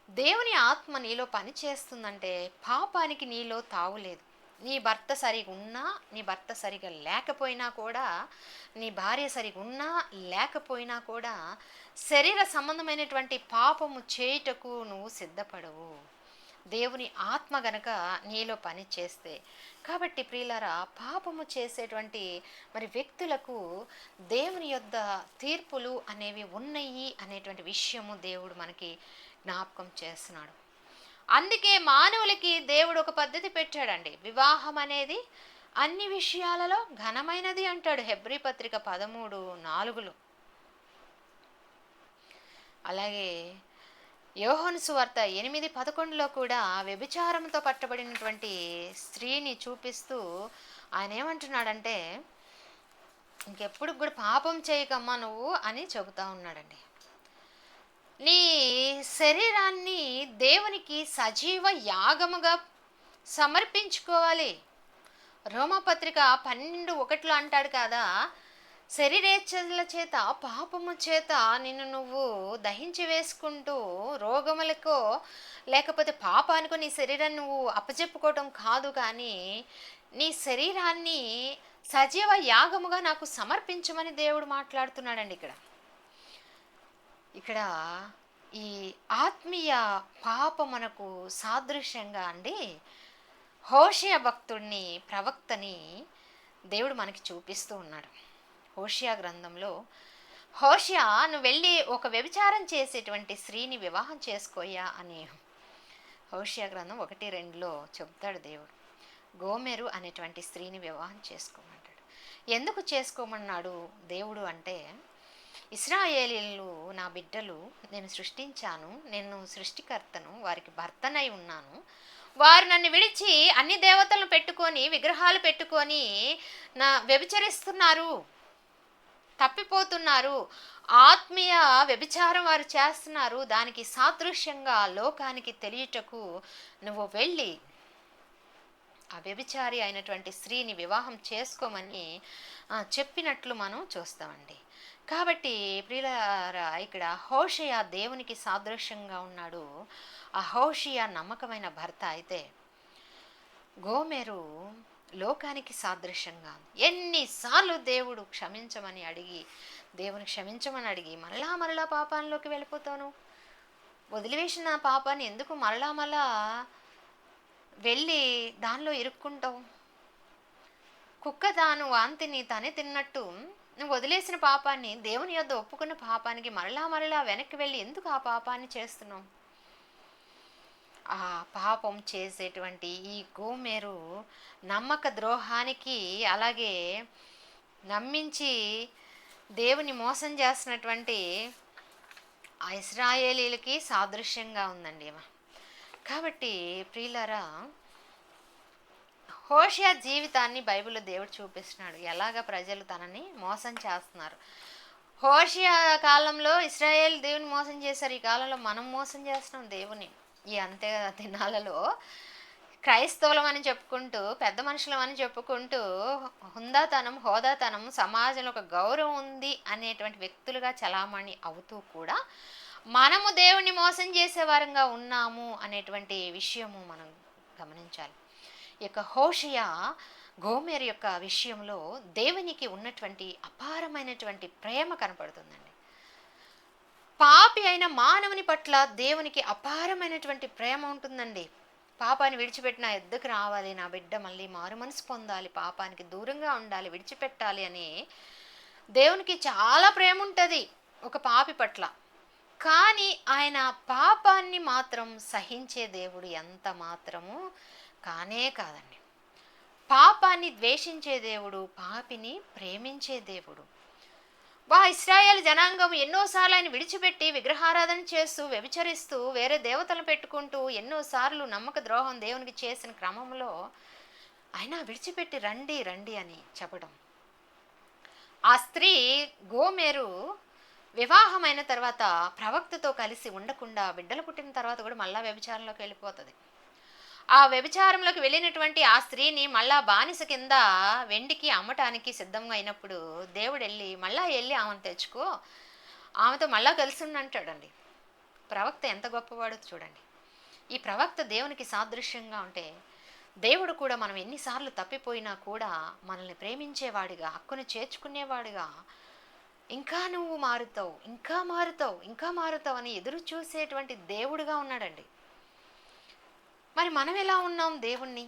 దేవుని ఆత్మ నీలో పని చేస్తుందంటే పాపానికి నీలో తావులేదు. నీ భర్త సరిగా ఉన్నా, నీ భర్త సరిగా లేకపోయినా కూడా, నీ భార్య సరిగా ఉన్నా లేకపోయినా కూడా శరీర సంబంధమైనటువంటి పాపము చేయుటకు నువ్వు సిద్ధపడవు, దేవుని ఆత్మ గనక నీలో పని చేస్తే. కాబట్టి ప్రియులారా, పాపము చేసేటువంటి వ్యక్తులకు దేవుని యొద్ద తీర్పులు అనేవి ఉన్నాయి అనేటువంటి విషయము దేవుడు మనకి జ్ఞాపకం చేస్తున్నాడు. అందుకే మానవులకి దేవుడు ఒక పద్ధతి పెట్టాడండి. వివాహం అనేది అన్ని విషయాలలో ఘనమైనది అంటాడు హెబ్రీ పత్రిక 13:4. అలాగే యోహాను సువార్త 8:11 కూడా వ్యభిచారంతో పట్టబడినటువంటి స్త్రీని చూపిస్తూ ఆయన ఏమంటున్నాడంటే, ఇంకెప్పుడు కూడా పాపం చేయకమ్మా నువ్వు అని చెబుతా ఉన్నాడండి. నీ శరీరాన్ని దేవునికి సజీవ యాగముగా సమర్పించుకోవాలి. రోమపత్రిక 12:1 అంటాడు కదా, శరీరేచ్ఛల చేత పాపము చేత నిన్ను నువ్వు దహించి వేసుకుంటూ రోగములకో లేకపోతే పాపానికో నీ శరీరాన్ని నువ్వు అప్పచెప్పుకోవటం కాదు, కానీ నీ శరీరాన్ని సజీవ యాగముగా నాకు సమర్పించమని దేవుడు మాట్లాడుతున్నాడండి. ఇక్కడ ఈ ఆత్మీయ పాపమునకు సాదృశ్యంగా అండి హోషేయ భక్తుడిని, ప్రవక్తని దేవుడు మనకి చూపిస్తూ ఉన్నాడు. హోషేయ గ్రంథంలో, హోషేయ నువ్వు వెళ్ళి ఒక వ్యభిచారం చేసేటువంటి స్త్రీని వివాహం చేసుకోయా అని హోషేయ గ్రంథం 1:2 చెప్తాడు దేవుడు. గోమెరు అనేటువంటి స్త్రీని వివాహం చేసుకోమంటాడు. ఎందుకు చేసుకోమన్నాడు దేవుడు అంటే, ఇశ్రాయేలీయులు నా బిడ్డలు, నేను సృష్టించాను, నేను సృష్టికర్తను, వారికి భర్తనై ఉన్నాను. వారు నన్ను విడిచి అన్ని దేవతలను పెట్టుకొని, విగ్రహాలు పెట్టుకొని నా వ్యభిచరిస్తున్నారు, తప్పిపోతున్నారు, ఆత్మీయ వ్యభిచారం వారు చేస్తున్నారు. దానికి సాదృశ్యంగా లోకానికి తెలియటకు నువ్వు వెళ్ళి ఆ వ్యభిచారి అయినటువంటి స్త్రీని వివాహం చేసుకోమని చెప్పినట్లు మనం చూస్తామండి. కాబట్టి ప్రియులారా, ఇక్కడ హోషేయ దేవునికి సాదృశ్యంగా ఉన్నాడు. ఆ హోషేయ నమ్మకమైన భర్త అయితే, గోమెరు లోకానికి సాదృశ్యంగా. ఎన్నిసార్లు దేవుడు క్షమించమని అడిగి, దేవుని క్షమించమని అడిగి మరలా పాపాల్లోకి వెళ్ళిపోతాను, వదిలివేసిన పాపాన్ని ఎందుకు మరలా వెళ్ళి దానిలో ఇరుక్కుంటావు? కుక్క తాను వాంతిని తనే తిన్నట్టు నువ్వు వదిలేసిన పాపాన్ని, దేవుని యొద్ద ఒప్పుకున్న పాపానికి మరలా వెనక్కి వెళ్ళి ఎందుకు ఆ పాపాన్ని చేస్తున్నావు? ఆ పాపం చేసేటువంటి ఈ గోమెరు నమ్మక ద్రోహానికి, అలాగే నమ్మించి దేవుని మోసం చేస్తున్నటువంటి ఆ ఇశ్రాయేలీలకి సాదృశ్యంగా ఉందండి. కాబట్టి ప్రియులారా, హోషేయ జీవితాన్ని బైబిల్లో దేవుడు చూపిస్తున్నాడు, ఎలాగ ప్రజలు తనని మోసం చేస్తున్నారు. హోషేయ కాలంలో ఇశ్రాయేల్ దేవుని మోసం చేశారు, ఈ కాలంలో మనం మోసం చేస్తున్నాం దేవుని. ఈ అంత్య దినాలలో క్రైస్తవులం అని చెప్పుకుంటూ, పెద్ద మనుషులం అని చెప్పుకుంటూ, హుందాతనం, హోదాతనం, సమాజంలో ఒక గౌరవం ఉంది అనేటువంటి వ్యక్తులుగా చలామణి అవుతూ కూడా, మనము దేవుణ్ణి మోసం చేసే వారంగా ఉన్నాము అనేటువంటి విషయము మనం గమనించాలి. ఈ యొక్క హోషేయ, గోమెరు యొక్క విషయంలో దేవునికి ఉన్నటువంటి అపారమైనటువంటి ప్రేమ కనపడుతుందండి. పాపి అయిన మానవుని పట్ల దేవునికి అపారమైనటువంటి ప్రేమ ఉంటుందండి. పాపాన్ని విడిచిపెట్టి నా ఎద్దుకు రావాలి, నా బిడ్డ మళ్ళీ మారు మనసు పొందాలి, పాపానికి దూరంగా ఉండాలి, విడిచిపెట్టాలి అని దేవునికి చాలా ప్రేమ ఉంటుంది ఒక పాపి పట్ల. కానీ ఆయన పాపాన్ని మాత్రం సహించే దేవుడు ఎంత మాత్రము కానే కాదండి. పాపాన్ని ద్వేషించే దేవుడు, పాపిని ప్రేమించే దేవుడు. ఇశ్రాయేల్ జనాంగం ఎన్నోసార్లు ఆయన విడిచిపెట్టి విగ్రహారాధన చేస్తూ, వ్యభిచరిస్తూ, వేరే దేవతలను పెట్టుకుంటూ ఎన్నోసార్లు నమ్మక ద్రోహం దేవునికి చేసిన క్రమంలో ఆయన విడిచిపెట్టి రండి రండి అని చెప్పడం. ఆ స్త్రీ గోమెరు వివాహమైన తర్వాత ప్రవక్తతో కలిసి ఉండకుండా బిడ్డలు పుట్టిన తర్వాత కూడా మళ్ళా వ్యభిచారంలోకి వెళ్ళిపోతుంది. ఆ వ్యభిచారంలోకి వెళ్ళినటువంటి ఆ స్త్రీని మళ్ళా బానిస కింద వెండికి అమ్మటానికి సిద్ధంగా అయినప్పుడు దేవుడు మళ్ళా వెళ్ళి ఆమెను తెచ్చుకో, ఆమెతో మళ్ళా కలిసి అంటాడండి. ప్రవక్త ఎంత గొప్పవాడో చూడండి. ఈ ప్రవక్త దేవునికి సాదృశ్యంగా ఉంటే, దేవుడు కూడా మనం ఎన్నిసార్లు తప్పిపోయినా కూడా మనల్ని ప్రేమించేవాడిగా, హక్కును చేర్చుకునేవాడిగా, ఇంకా నువ్వు మారుతావు, ఇంకా మారుతావు, ఇంకా మారుతావు అని ఎదురు చూసేటువంటి దేవుడుగా ఉన్నాడండి. మరి మనం ఎలా ఉన్నాం? దేవుణ్ణి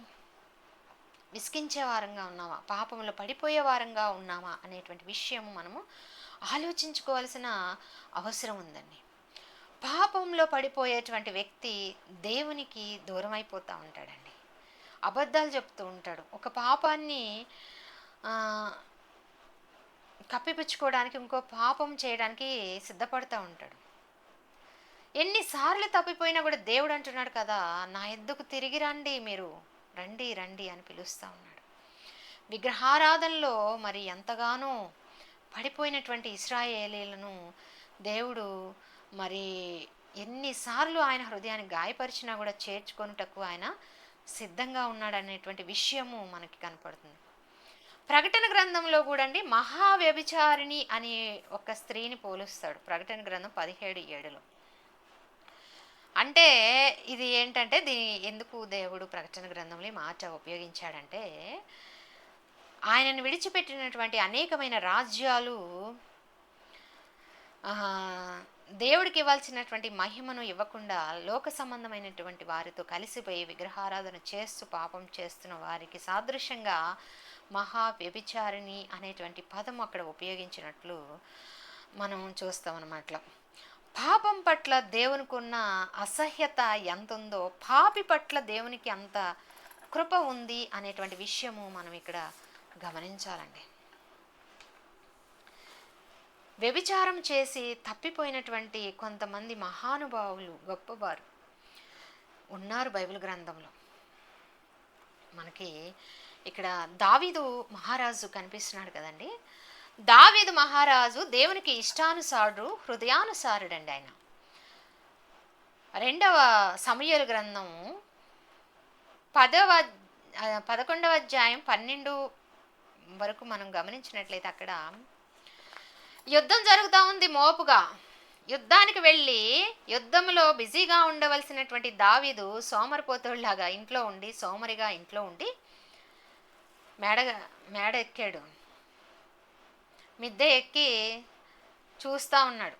విసిగించే వారంగా ఉన్నామా, పాపంలో పడిపోయే వారంగా ఉన్నామా అనేటువంటి విషయం మనము ఆలోచించుకోవాల్సిన అవసరం ఉందండి. పాపంలో పడిపోయేటువంటి వ్యక్తి దేవునికి దూరం అయిపోతూ ఉంటాడండి. అబద్ధాలు చెప్తూ ఉంటాడు. ఒక పాపాన్ని కప్పిపుచ్చుకోవడానికి ఇంకో పాపం చేయడానికి సిద్ధపడుతూ ఉంటాడు. ఎన్నిసార్లు తప్పిపోయినా కూడా దేవుడు అంటున్నాడు కదా, నా ఎద్దుకు తిరిగి రండి, మీరు రండి రండి అని పిలుస్తూ ఉన్నాడు. విగ్రహారాధనలో మరి ఎంతగానో పడిపోయినటువంటి ఇశ్రాయేలీలను దేవుడు మరి ఎన్నిసార్లు ఆయన హృదయాన్ని గాయపరిచినా కూడా చేర్చుకొనుటకు ఆయన సిద్ధంగా ఉన్నాడు అనేటువంటి విషయము మనకి కనపడుతుంది. ప్రకటన గ్రంథంలో కూడా అండి మహావ్యభిచారిణి అనే ఒక స్త్రీని పోలుస్తాడు. ప్రకటన గ్రంథం 17:7. అంటే ఇది ఏంటంటే, ఎందుకు దేవుడు ప్రకటన గ్రంథంలో ఈ మాట ఉపయోగించాడంటే, ఆయనను విడిచిపెట్టినటువంటి అనేకమైన రాజ్యాలు దేవుడికి ఇవ్వాల్సినటువంటి మహిమను ఇవ్వకుండా లోక సంబంధమైనటువంటి వారితో కలిసిపోయి విగ్రహారాధన చేస్తూ పాపం చేస్తున్న వారికి సాదృశ్యంగా మహా వ్యభిచారిణి అనేటువంటి పదం అక్కడ ఉపయోగించినట్లు మనం చూస్తాం అన్నమాట. పాపం పట్ల దేవునికి ఉన్న అసహ్యత ఎంత ఉందో, పాపి పట్ల దేవునికి అంత కృప ఉంది అనేటువంటి విషయము మనం ఇక్కడ గమనించాలండి. వ్యభిచారం చేసి తప్పిపోయినటువంటి కొంతమంది మహానుభావులు, గొప్పవారు ఉన్నారు బైబిల్ గ్రంథంలో. మనకి ఇక్కడ దావీదు మహారాజు కనిపిస్తున్నాడు కదండి. దావీదు మహారాజు దేవునికి ఇష్టానుసారుడు, హృదయానుసారుడండి. ఆయన 2వ సమూయేలు గ్రంథం 11వ అధ్యాయం 12 వరకు మనం గమనించినట్లయితే అక్కడ యుద్ధం జరుగుతూ ఉంది. మోపుగా యుద్ధానికి వెళ్ళి యుద్ధంలో బిజీగా ఉండవలసినటువంటి దావీదు సోమరిపోతుడిలాగా ఇంట్లో ఉండి, సోమరిగా ఇంట్లో ఉండి మేడ ఎక్కాడు. మిద్దె ఎక్కి చూస్తూ ఉన్నాడు.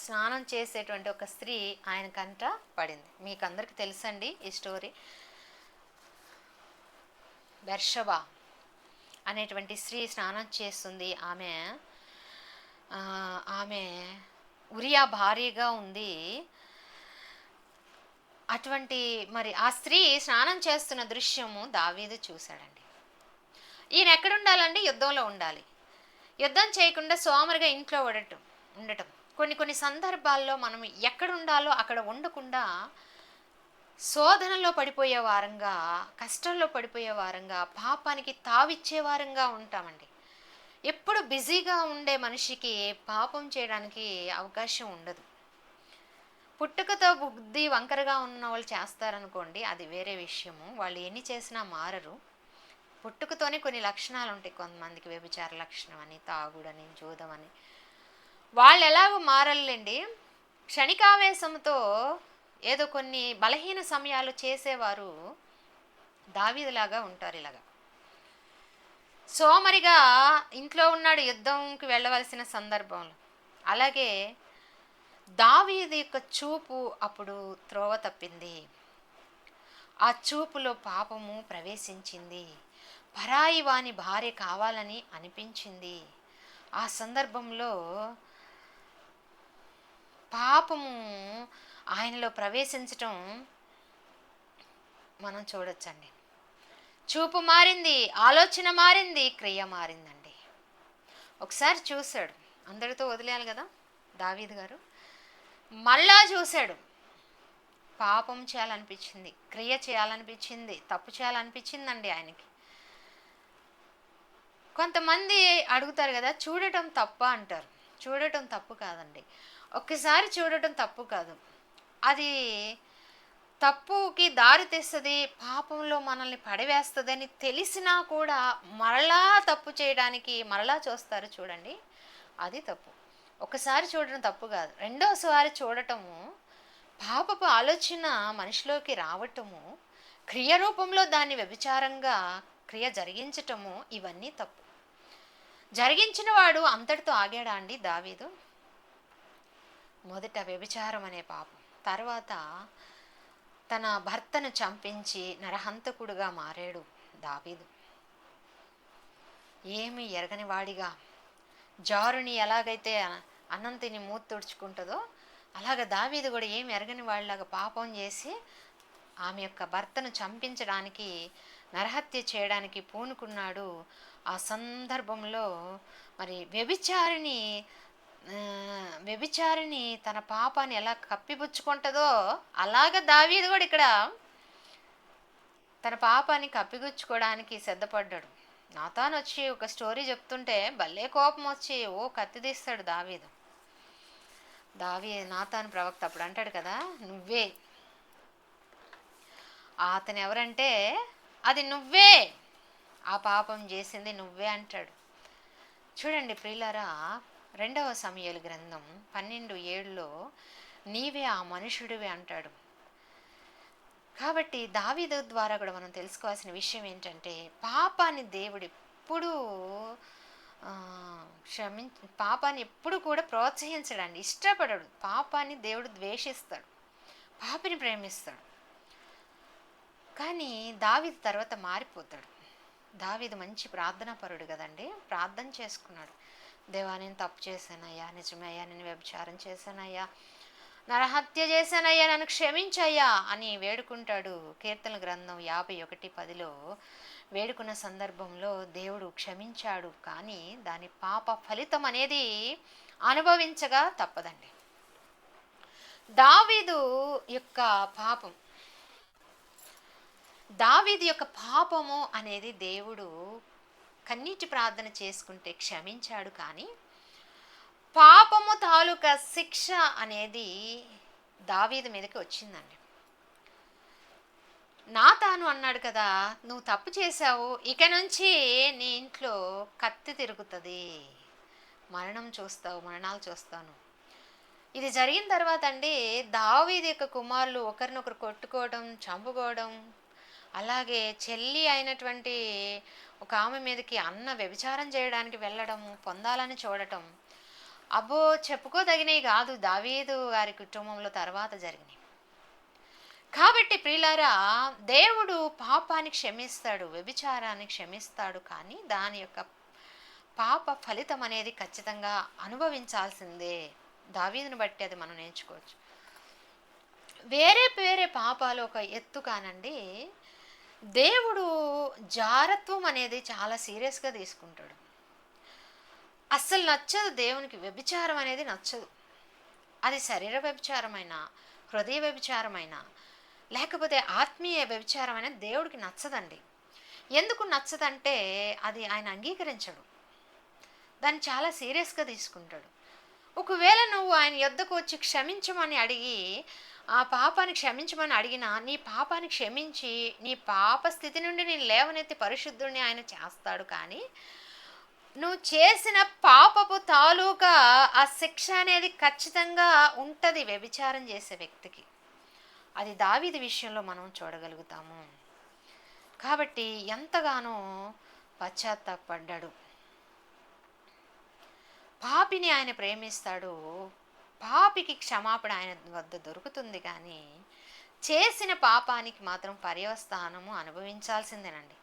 స్నానం చేసేటువంటి ఒక స్త్రీ ఆయన కంట పడింది. మీకు అందరికి తెలుసండి ఈ స్టోరీ. బెర్షబా అనేటువంటి స్త్రీ స్నానం చేస్తుంది. ఆమె ఉరియా భార్యగా ఉంది. అటువంటి మరి ఆ స్త్రీ స్నానం చేస్తున్న దృశ్యము దావీదు చూశాడండి. ఈయన ఎక్కడుండాలండి? యుద్ధంలో ఉండాలి. యుద్ధం చేయకుండా సోమరిగా ఇంట్లో ఉండటం. కొన్ని సందర్భాల్లో మనం ఎక్కడ ఉండాలో అక్కడ ఉండకుండా శోధనలో పడిపోయే వారంగా, కష్టంలో పడిపోయే వారంగా, పాపానికి తావిచ్చే వారంగా ఉంటామండి. ఎప్పుడు బిజీగా ఉండే మనిషికి పాపం చేయడానికి అవకాశం ఉండదు. పుట్టుకతో బుద్ధి వంకరగా ఉన్న వాళ్ళు చేస్తారనుకోండి, అది వేరే విషయము. వాళ్ళు ఎన్ని చేసినా మారరు. పుట్టుకతోనే కొన్ని లక్షణాలు ఉంటాయి కొంతమందికి, వ్యభిచార లక్షణం అని, తాగుడని, జూదమని. వాళ్ళు ఎలాగో మారలేండి. క్షణికావేశంతో ఏదో కొన్ని బలహీన సమయాలు చేసేవారు దావీదులాగా ఉంటారు. ఇలాగా సోమరిగా ఇంట్లో ఉన్నాడు యుద్ధంకి వెళ్ళవలసిన సందర్భంలో. అలాగే దావీదు యొక్క చూపు అప్పుడు త్రోవ తప్పింది. ఆ చూపులో పాపము ప్రవేశించింది. పరాయి వాని భార్య కావాలని అనిపించింది. ఆ సందర్భంలో పాపము ఆయనలో ప్రవేశించటం మనం చూడొచ్చండి. చూపు మారింది, ఆలోచన మారింది, క్రియ మారిందండి. ఒకసారి చూశాడు, అందరితో వదిలేయాలి కదా దావీదు గారు. మళ్ళా చూశాడు, పాపం చేయాలనిపించింది, క్రియ చేయాలనిపించింది, తప్పు చేయాలనిపించిందండి ఆయనకి. కొంతమంది అడుగుతారు కదా, చూడటం తప్ప అంటారు. చూడటం తప్పు కాదండి. ఒక్కసారి చూడటం తప్పు కాదు, అది తప్పుకి దారి తీస్తుంది, పాపంలో మనల్ని పడివేస్తుందని తెలిసినా కూడా మరలా తప్పు చేయడానికి మరలా చూస్తారు చూడండి, అది తప్పు. ఒకసారి చూడటం తప్పు కాదు, రెండోసారి చూడటము, పాపపు ఆలోచన మనిషిలోకి రావటము, క్రియ రూపంలో దాన్ని వ్యభిచారంగా క్రియ జరిగించటము, ఇవన్నీ తప్పు. జరిగించిన వాడు అంతటితో ఆగాడా అండి దావీదు? మొదట వ్యభిచారం అనే పాపం, తర్వాత తన భర్తను చంపించి నరహంతకుడుగా మారాడు దావీదు. ఏమి ఎరగని వాడిగా, జారుని ఎలాగైతే అన్నం తిని మూతి తుడుచుకుంటుందో అలాగ దావీదు కూడా ఏమి ఎరగని వాడిలాగా పాపం చేసి ఆమె యొక్క భర్తను చంపించడానికి, నరహత్య చేయడానికి పూనుకున్నాడు. ఆ సందర్భంలో మరి వ్యభిచారిని తన పాపాన్ని ఎలా కప్పిపుచ్చుకుంటుందో అలాగ దావీదు కూడా ఇక్కడ తన పాపాన్ని కప్పిపుచ్చుకోవడానికి సిద్ధపడ్డాడు. నాతాను వచ్చి ఒక స్టోరీ చెప్తుంటే భలే కోపం వచ్చి కత్తి తీస్తాడు దావీదు. నాతాను ప్రవక్త అప్పుడు అంటాడు కదా, నువ్వే, అతను ఎవరంటే అది నువ్వే, ఆ పాపం చేసింది నువ్వే అంటాడు. చూడండి ప్రియులారా, 2వ సమూయేలు గ్రంథం 12:7లో నీవే ఆ మనుషుడివే అంటాడు. కాబట్టి దావీదు ద్వారా కూడా మనం తెలుసుకోవాల్సిన విషయం ఏంటంటే, పాపాన్ని దేవుడు ఎప్పుడూ పాపాన్ని ఎప్పుడు కూడా ప్రోత్సహించడాన్ని ఇష్టపడడు. పాపాన్ని దేవుడు ద్వేషిస్తాడు, పాపిని ప్రేమిస్తాడు. కానీ దావీదు తర్వాత మారిపోతాడు. దావీదు మంచి ప్రార్థనా పరుడు కదండి, ప్రార్థన చేసుకున్నాడు. దేవా, నేను తప్పు చేశానయ్యా, నిజమే అయ్యా, నేను వ్యభిచారం చేశానయ్యా, నరహత్య చేశానయ్యా, నన్ను క్షమించయ్యా అని వేడుకుంటాడు. కీర్తన గ్రంథం 51:10లో వేడుకున్న సందర్భంలో దేవుడు క్షమించాడు. కానీ దాని పాప ఫలితం అనేది అనుభవించగా తప్పదండి. దావీదు యొక్క పాపము అనేది దేవుడు కన్నీటి ప్రార్థన చేసుకుంటే క్షమించాడు. కానీ పాపము తాలూకా శిక్ష అనేది దావీదు మీదకి వచ్చిందండి. నాతాను అన్నాడు కదా, నువ్వు తప్పు చేశావు, ఇక నుంచి నీ ఇంట్లో కత్తి తిరుగుతుంది, మరణాలు చూస్తాను. ఇది జరిగిన తర్వాత అండి, దావీదు యొక్క కుమారులు ఒకరినొకరు కొట్టుకోవడం, చంపుకోవడం, అలాగే చెల్లి అయినటువంటి ఒక ఆమె మీదకి అన్న వ్యభిచారం చేయడానికి వెళ్ళడం, పొందాలని చూడటం, అబ్బో చెప్పుకోదగినవి కాదు, దావీదు గారి కుటుంబంలో తర్వాత జరిగినాయి. కాబట్టి ప్రియులారా, దేవుడు పాపాన్ని క్షమిస్తాడు, వ్యభిచారాన్ని క్షమిస్తాడు. కానీ దాని యొక్క పాప ఫలితం అనేది ఖచ్చితంగా అనుభవించాల్సిందే. దావీదుని బట్టి అది మనం నేర్చుకోవచ్చు. వేరే పాపాలు ఒక ఎత్తు కానండి, దేవుడు జారత్వం అనేది చాలా సీరియస్గా తీసుకుంటాడు. అస్సలు నచ్చదు దేవునికి, వ్యభిచారం అనేది నచ్చదు. అది శరీర వ్యభిచారమైనా, హృదయ వ్యభిచారమైనా, లేకపోతే ఆత్మీయ వ్యభిచారం అనేది దేవుడికి నచ్చదండి. ఎందుకు నచ్చదంటే అది ఆయన అంగీకరించడు, దాన్ని చాలా సీరియస్గా తీసుకుంటాడు. ఒకవేళ నువ్వు ఆయన యొద్దకు వచ్చి క్షమించమని అడిగి, ఆ పాపాన్ని క్షమించమని అడిగినా, నీ పాపాన్ని క్షమించి, నీ పాప స్థితి నుండి నేను లేవనెత్తి పరిశుద్ధుడిని ఆయన చేస్తాడు. కానీ నువ్వు చేసిన పాపపు తాలూకా ఆ శిక్ష అనేది ఖచ్చితంగా ఉంటది వ్యభిచారం చేసే వ్యక్తికి. అది దావీదు విషయంలో మనం చూడగలుగుతాము. కాబట్టి ఎంతగానో పశ్చాత్తాపడ్డాడు. పాపిని ఆయన ప్రేమిస్తాడు. పాపికి క్షమాపణ ఆయన వద్ద దొరుకుతుంది, కానీ చేసిన పాపానికి మాత్రం పర్యవస్థానము అనుభవించాల్సిందేనండి.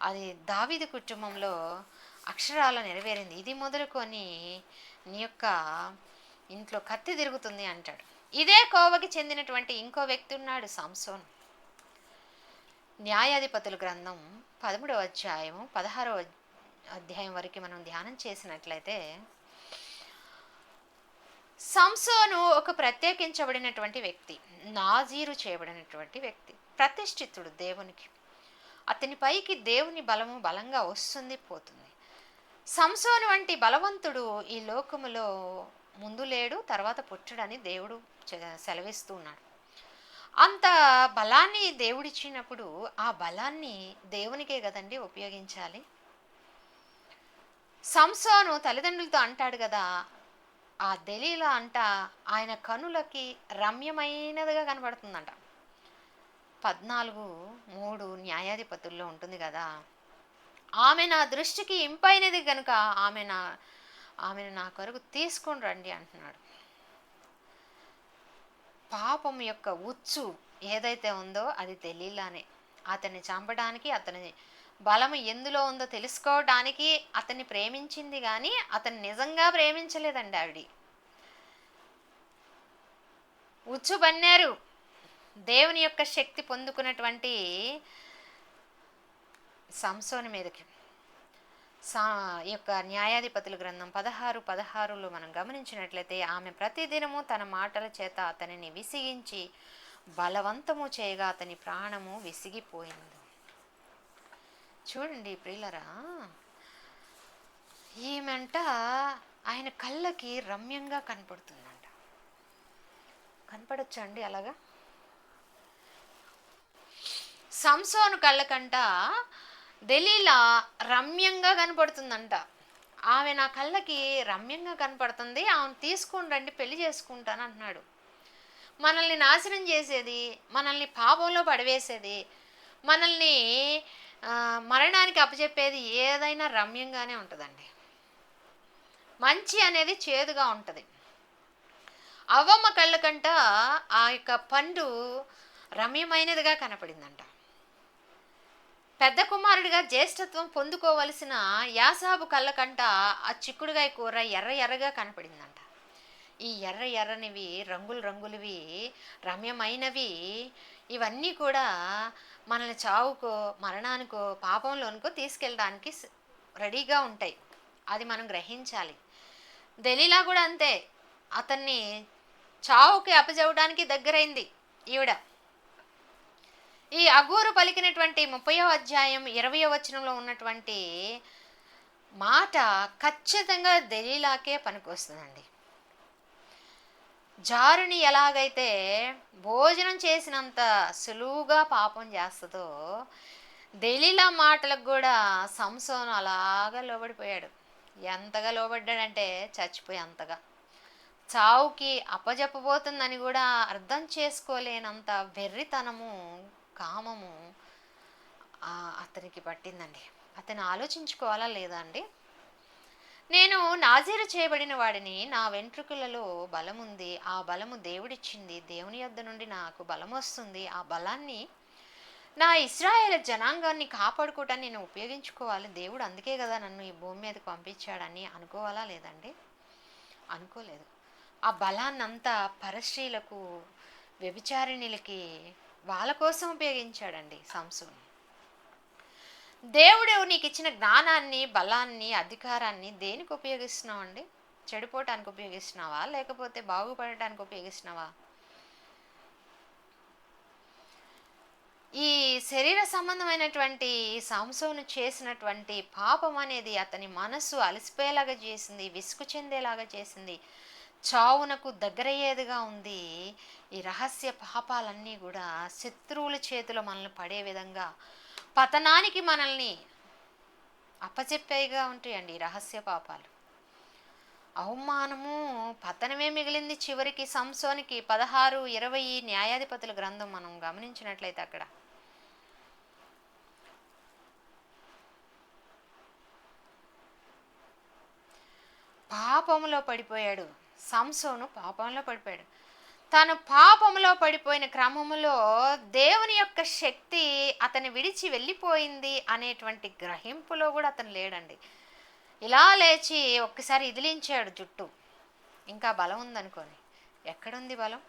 అది దావీదు కుటుంబంలో అక్షరాల నెరవేరింది. ఇది మొదలుకొని నీ యొక్క ఇంట్లో కత్తి తిరుగుతుంది అంటాడు. ఇదే కోవకి చెందినటువంటి ఇంకో వ్యక్తి ఉన్నాడు, సంసోను. న్యాయాధిపతుల గ్రంథం 13వ అధ్యాయము 16వ అధ్యాయం వరకు మనం ధ్యానం చేసినట్లయితే, సంసోను ఒక ప్రత్యేకించబడినటువంటి వ్యక్తి, నాజీరు చేయబడినటువంటి వ్యక్తి, ప్రతిష్ఠితుడు దేవునికి. అతని పైకి దేవుని బలము బలంగా వస్తుంది, పోతుంది. సంసోను వంటి బలవంతుడు ఈ లోకములో ముందు లేడు, తర్వాత పుట్టడని దేవుడు సెలవిస్తూ ఉన్నాడు. అంత బలాన్ని దేవుడిచ్చినప్పుడు ఆ బలాన్ని దేవునికే కదండి ఉపయోగించాలి. సంసోను తల్లిదండ్రులతో అంటాడు కదా, ఆ దెలీలా అంట ఆయన కనులకి రమ్యమైనదిగా కనబడుతుందంట. 14:3 న్యాయాధిపతుల్లో ఉంటుంది కదా, ఆమె నా దృష్టికి ఇంపైనది కనుక ఆమెను నా కొరకు తీసుకొని రండి అంటున్నాడు. పాపం యొక్క ఉచ్చు ఏదైతే ఉందో అది దెలీలానే. అతన్ని చంపడానికి, అతని బలము ఎందులో ఉందో తెలుసుకోవడానికి అతన్ని ప్రేమించింది, కానీ అతన్ని నిజంగా ప్రేమించలేదండి ఆవిడ. ఉచ్చు బన్నారు దేవుని యొక్క శక్తి పొందుకున్నటువంటి సంసోను మీదకి. ఈ యొక్క న్యాయాధిపతుల గ్రంథం 16:16లో మనం గమనించినట్లయితే, ఆమె ప్రతిదినము తన మాటల చేత అతనిని విసిగించి బలవంతము చేయగా అతని ప్రాణము విసిగిపోయింది. చూడండి ప్రియులరా, ఈమెంట ఆయన కళ్ళకి రమ్యంగా కనపడుతుందంట. కనపడొచ్చా అండి అలాగా? సంసోను కళ్ళకంట దెలీలా రమ్యంగా కనపడుతుందంట. ఆమె నా కళ్ళకి రమ్యంగా కనపడుతుంది, ఆమెను తీసుకొని రండి, పెళ్లి చేసుకుంటాను అంటున్నాడు. మనల్ని నాశనం చేసేది, మనల్ని పాపంలో పడవేసేది, మనల్ని మరణానికి అప్పచెప్పేది ఏదైనా రమ్యంగానే ఉంటుందండి. మంచి అనేది చేదుగా ఉంటుంది. అవ్వమ్మ కళ్ళకంట ఆ యొక్క పండు రమ్యమైనదిగా కనపడిందంట. పెద్ద కుమారుడిగా జ్యేష్ఠత్వం పొందుకోవలసిన యాసాబు కళ్ళకంట ఆ చిక్కుడుగాయ కూర ఎర్ర ఎర్రగా కనపడిందంట. ఈ ఎర్ర ఎర్రనివి, రంగులు రంగులవి, రమ్యమైనవి, ఇవన్నీ కూడా మనల్ని చావుకో, మరణానికో, పాపంలోనికో తీసుకెళ్ళడానికి రెడీగా ఉంటాయి. అది మనం గ్రహించాలి. దెలీలా కూడా అంతే, అతన్ని చావుకి అప్పచెప్పడానికి దగ్గరైంది ఈవిడ. ఈ అగూరు పలికినటువంటి 30వ అధ్యాయం 20వ వచనంలో ఉన్నటువంటి మాట ఖచ్చితంగా దెలీలాకే పనికొస్తుందండి. జారుని ఎలాగైతే భోజనం చేసినంత సులువుగా పాపం చేస్తుందో, దెలీలా మాటలకు కూడా సంసోను అలాగా లోబడిపోయాడు. ఎంతగా లోబడ్డాడంటే చచ్చిపోయి అంతగా. చావుకి అప్పజెప్పబోతుందని కూడా అర్థం చేసుకోలేనంత వెర్రితనము, కామము అతనికి పట్టిందండి. అతను ఆలోచించుకోవాలా లేదా అండి? నేను నాజీరు చేయబడిన వాడిని, నా వెంట్రుకలలో బలముంది, ఆ బలము దేవుడిచ్చింది, దేవుని యొద్ద నుండి నాకు బలం వస్తుంది. ఆ బలాన్ని నా ఇశ్రాయేలు జనాంగాన్ని కాపాడుకోవటాన్ని నేను ఉపయోగించుకోవాలి. దేవుడు అందుకే కదా నన్ను ఈ భూమి మీదకి పంపించాడని అనుకోవాలా లేదండి? అనుకోలేదు. ఆ బలాన్నంతా పరస్త్రీలకు, వ్యభిచారిణులకి, వాళ్ళ కోసం ఉపయోగించాడండి సంసోను. దేవుడు నీకు ఇచ్చిన జ్ఞానాన్ని, బలాన్ని, అధికారాన్ని దేనికి ఉపయోగిస్తున్నావు అండి? చెడిపోవటానికి ఉపయోగిస్తున్నావా, లేకపోతే బాగుపడటానికి ఉపయోగిస్తున్నావా? ఈ శరీర సంబంధమైనటువంటి సంసోను చేసినటువంటి పాపం అనేది అతని మనసు అలసిపోయేలాగా చేసింది, విసుగు చెందేలాగా చేసింది. చావునకు దగ్గరయ్యేదిగా ఉంది. ఈ రహస్య పాపాలన్నీ కూడా శత్రువుల చేతిలో మనల్ని పడే విధంగా పతనానికి మనల్ని అప్పచెప్పేవిగా ఉంటాయండి ఈ రహస్య పాపాలు. అవమానము, పతనమే మిగిలింది చివరికి సంసోనికి. 16-20 న్యాయాధిపతుల గ్రంథం మనం గమనించినట్లయితే అక్కడ పాపములో పడిపోయాడు. సంసోను పాపంలో పడిపోయాడు. తను పాపములో పడిపోయిన క్రమములో దేవుని యొక్క శక్తి అతని విడిచి వెళ్ళిపోయింది అనేటువంటి గ్రహింపులో కూడా అతను లేడండి. ఇలా లేచి ఒక్కసారి ఇదిలించాడు జుట్టు. ఇంకా బలం ఉందనుకోని. ఎక్కడుంది బలం?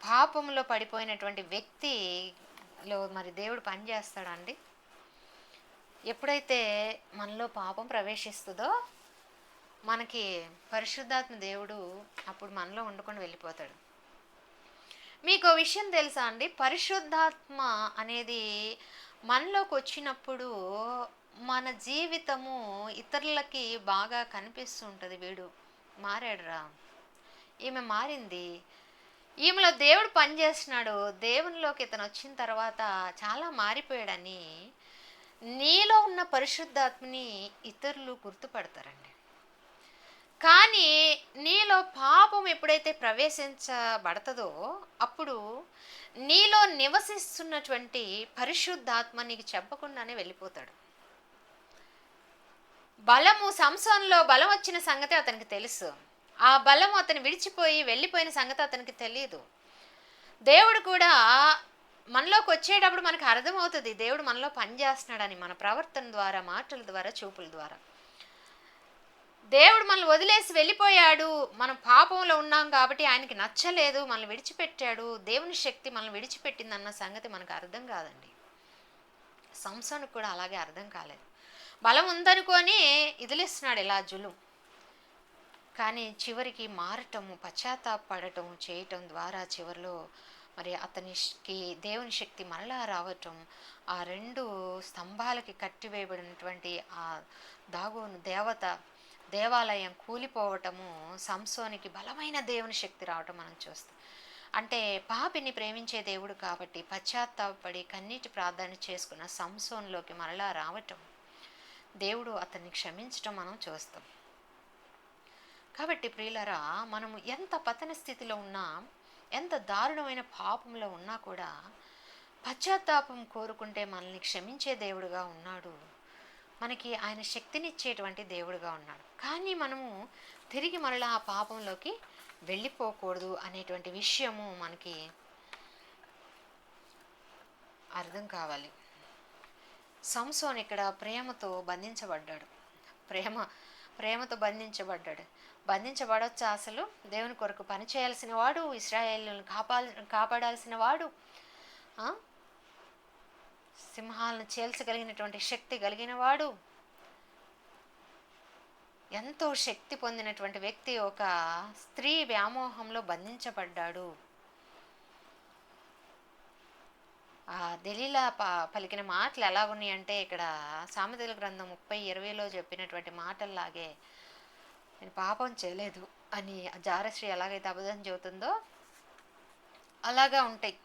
పాపంలో పడిపోయినటువంటి వ్యక్తిలో మరి దేవుడు పనిచేస్తాడండి. ఎప్పుడైతే మనలో పాపం ప్రవేశిస్తుందో మనకి పరిశుద్ధాత్మ దేవుడు అప్పుడు మనలో ఉండకుండా వెళ్ళిపోతాడు. మీకు ఓ విషయం తెలుసా అండి? పరిశుద్ధాత్మ అనేది మనలోకి వచ్చినప్పుడు మన జీవితము ఇతరులకి బాగా కనిపిస్తుంటుంది. వీడు మారాడురా, ఈమె మారింది, ఈమెలో దేవుడు పనిచేస్తున్నాడు, దేవునిలోకి ఇతను వచ్చిన తర్వాత చాలా మారిపోయాడని నీలో ఉన్న పరిశుద్ధాత్మని ఇతరులు గుర్తుపడతారండి. కానీ నీలో పాపం ఎప్పుడైతే ప్రవేశించబడతదో అప్పుడు నీలో నివసిస్తున్నటువంటి పరిశుద్ధాత్మ నీకు చెప్పకుండానే వెళ్ళిపోతాడు. బలము, సంసోన్లో బలం వచ్చిన సంగతి అతనికి తెలుసు. ఆ బలం అతను విడిచిపోయి వెళ్ళిపోయిన సంగతి అతనికి తెలియదు. దేవుడు కూడా మనలోకి వచ్చేటప్పుడు మనకు అర్థమవుతుంది దేవుడు మనలో పనిచేస్తున్నాడని, మన ప్రవర్తన ద్వారా, మాటల ద్వారా, చూపుల ద్వారా. దేవుడు మనల్ని వదిలేసి వెళ్ళిపోయాడు, మనం పాపంలో ఉన్నాం కాబట్టి ఆయనకి నచ్చలేదు, మనల్ని విడిచిపెట్టాడు, దేవుని శక్తి మనల్ని విడిచిపెట్టిందన్న సంగతి మనకు అర్థం కాదండి. సంసోనుకు కూడా అలాగే అర్థం కాలేదు. బలం ఉందనుకొని ఇదిలిస్తున్నాడు ఇలా జులుం. కానీ చివరికి మారటము, పశ్చాత్తాపడటం చేయటం ద్వారా చివరిలో మరి అతనికి దేవుని శక్తి మరలా రావటం, ఆ 2 స్తంభాలకి కట్టివేయబడినటువంటి ఆ దాగోను దేవాలయం కూలిపోవటము, సంసోనికి బలమైన దేవుని శక్తి రావటం మనం చూస్తాం. అంటే పాపిని ప్రేమించే దేవుడు కాబట్టి పశ్చాత్తాపడి కన్నీటి ప్రార్థన చేసుకున్న సంసోన్లోకి మరలా రావటం, దేవుడు అతన్ని క్షమించటం మనం చూస్తాం. కాబట్టి ప్రియులరా, మనము ఎంత పతన స్థితిలో ఉన్నా, ఎంత దారుణమైన పాపంలో ఉన్నా కూడా పశ్చాత్తాపం కోరుకుంటే మనల్ని క్షమించే దేవుడుగా ఉన్నాడు. మనకి ఆయన శక్తినిచ్చేటువంటి దేవుడుగా ఉన్నాడు. కానీ మనము తిరిగి మరలా ఆ పాపంలోకి వెళ్ళిపోకూడదు అనేటువంటి విషయము మనకి అర్థం కావాలి. సంసోన్ ఇక్కడ ప్రేమతో బంధించబడ్డాడు. ప్రేమతో బంధించబడొచ్చా? అసలు దేవుని కొరకు పని చేయాల్సిన వాడు, ఇశ్రాయేలును కాపాడాల్సిన వాడు, సింహాలను చేల్చగలిగినటువంటి శక్తి కలిగిన వాడు, ఎంతో శక్తి పొందినటువంటి వ్యక్తి ఒక స్త్రీ వ్యామోహంలో బంధించబడ్డాడు. ఆ దెలీలా పలికిన మాటలు ఎలా ఉన్నాయంటే ఇక్కడ సామెతల గ్రంథం 30:20లో చెప్పినటువంటి మాటల్లాగే, నేను పాపం చేయలేదు అని జారశ్రీ ఎలాగైతే అబద్ధం చెబుతుందో అలాగా ఉంటాయి.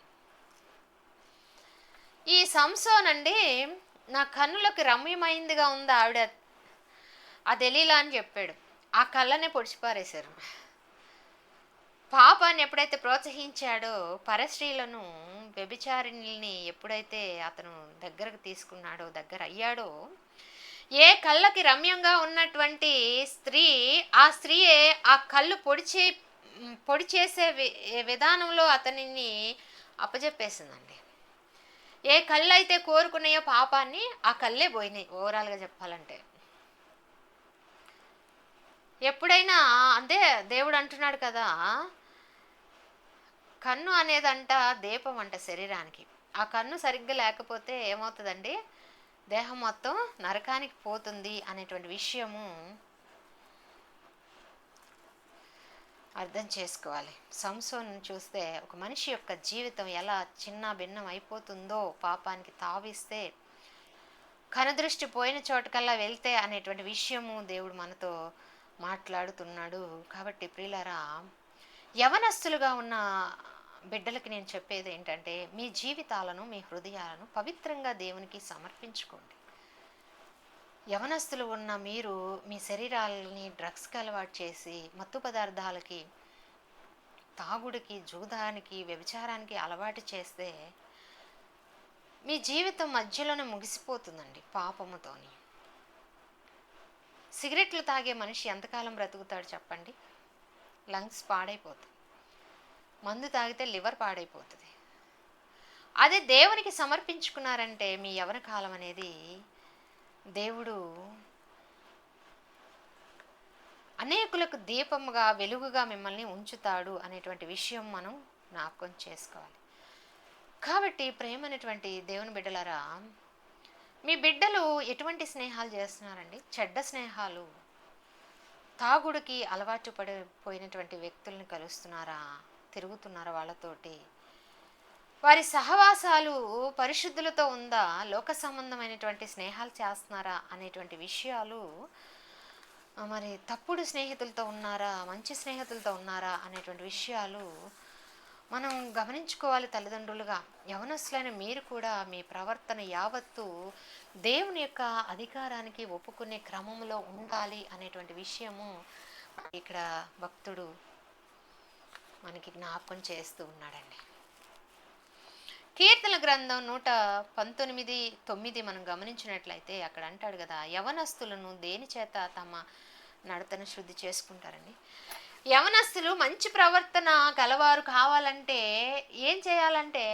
ఈ సంసోన్ అండి, నా కన్నులకు రమ్యమైందిగా ఉంది ఆవిడ, ఆ దెలీలా అని చెప్పాడు. ఆ కళ్ళనే పొడిచిపారేశారు. పాపాన్ని ఎప్పుడైతే ప్రోత్సహించాడో, పరస్త్రీలను, వ్యభిచారిణుల్ని ఎప్పుడైతే అతను దగ్గరకు తీసుకున్నాడో, దగ్గర అయ్యాడో, ఏ కళ్ళకి రమ్యంగా ఉన్నటువంటి స్త్రీ, ఆ స్త్రీయే ఆ కళ్ళు పొడి చేసే విధానంలో అతనిని అప్పచెప్పేసిందండి. ఏ కళ్ళు అయితే కోరుకున్నాయో పాపాన్ని, ఆ కళ్ళే పోయినాయి ఓవరాల్గా చెప్పాలంటే. ఎప్పుడైనా అంటే దేవుడు అంటున్నాడు కదా, కన్ను అనేదంట దీపం అంట శరీరానికి. ఆ కన్ను సరిగ్గా లేకపోతే ఏమవుతుందండి, దేహం మొత్తం నరకానికి పోతుంది అనేటువంటి విషయము అర్థం చేసుకోవాలి. సంసోన్ చూస్తే ఒక మనిషి యొక్క జీవితం ఎలా చిన్న భిన్నం అయిపోతుందో, పాపానికి తావిస్తే, కనుదృష్టి పోయిన చోటుకల్లా వెళ్తే అనేటువంటి విషయము దేవుడు మనతో మాట్లాడుతున్నాడు. కాబట్టి ప్రియులారా, యవనస్తులుగా ఉన్న బిడ్డలకి నేను చెప్పేది ఏంటంటే, మీ జీవితాలను, మీ హృదయాలను పవిత్రంగా దేవునికి సమర్పించుకోండి. యవనస్తులు ఉన్న మీరు మీ శరీరాలని డ్రగ్స్కి అలవాటు చేసి, మత్తు పదార్థాలకి, తాగుడికి, జూదానికి, వ్యభిచారానికి అలవాటు చేస్తే మీ జీవితం మధ్యలోనే ముగిసిపోతుందండి పాపముతోని. సిగరెట్లు తాగే మనిషి ఎంతకాలం బ్రతుకుతాడు చెప్పండి? లంగ్స్ పాడైపోతాయి. మందు తాగితే లివర్ పాడైపోతుంది. అదే దేవునికి సమర్పించుకున్నారంటే మీ యవన కాలం అనేది దేవుడు అనేకులకు దీపముగా, వెలుగుగా మిమ్మల్ని ఉంచుతాడు అనేటువంటి విషయం మనం జ్ఞాపకం చేసుకోవాలి. కాబట్టి ప్రేమ అనేటువంటి దేవుని బిడ్డలారా, మీ బిడ్డలు ఎటువంటి స్నేహాలు చేస్తున్నారండి? చెడ్డ స్నేహాలు, తాగుడికి అలవాటు పడిపోయినటువంటి వ్యక్తులను కలుస్తున్నారా? తిరుగుతున్నారా వాళ్ళతోటి? వారి సహవాసాలు పరిశుద్ధులతో ఉందా? లోక సంబంధమైనటువంటి స్నేహాలు చేస్తున్నారా అనేటువంటి విషయాలు, మరి తప్పుడు స్నేహితులతో ఉన్నారా, మంచి స్నేహితులతో ఉన్నారా అనేటువంటి విషయాలు మనం గమనించుకోవాలి. తల్లిదండ్రులుగా యవనస్తులైన మీరు కూడా మీ ప్రవర్తన యావత్తు దేవుని యొక్క అధికారానికి ఒప్పుకునే క్రమంలో ఉండాలి అనేటువంటి విషయము ఇక్కడ భక్తుడు మనకి జ్ఞాపకం చేస్తూ ఉన్నాడండి. కీర్తన గ్రంథం 119:9 మనం గమనించినట్లయితే అక్కడ అంటాడు కదా, యవనస్తులను దేని చేత తమ నడతను శుద్ధి చేసుకుంటారండి. యవనస్తులు మంచి ప్రవర్తన గలవారు కావాలంటే ఏం చేయాలంటే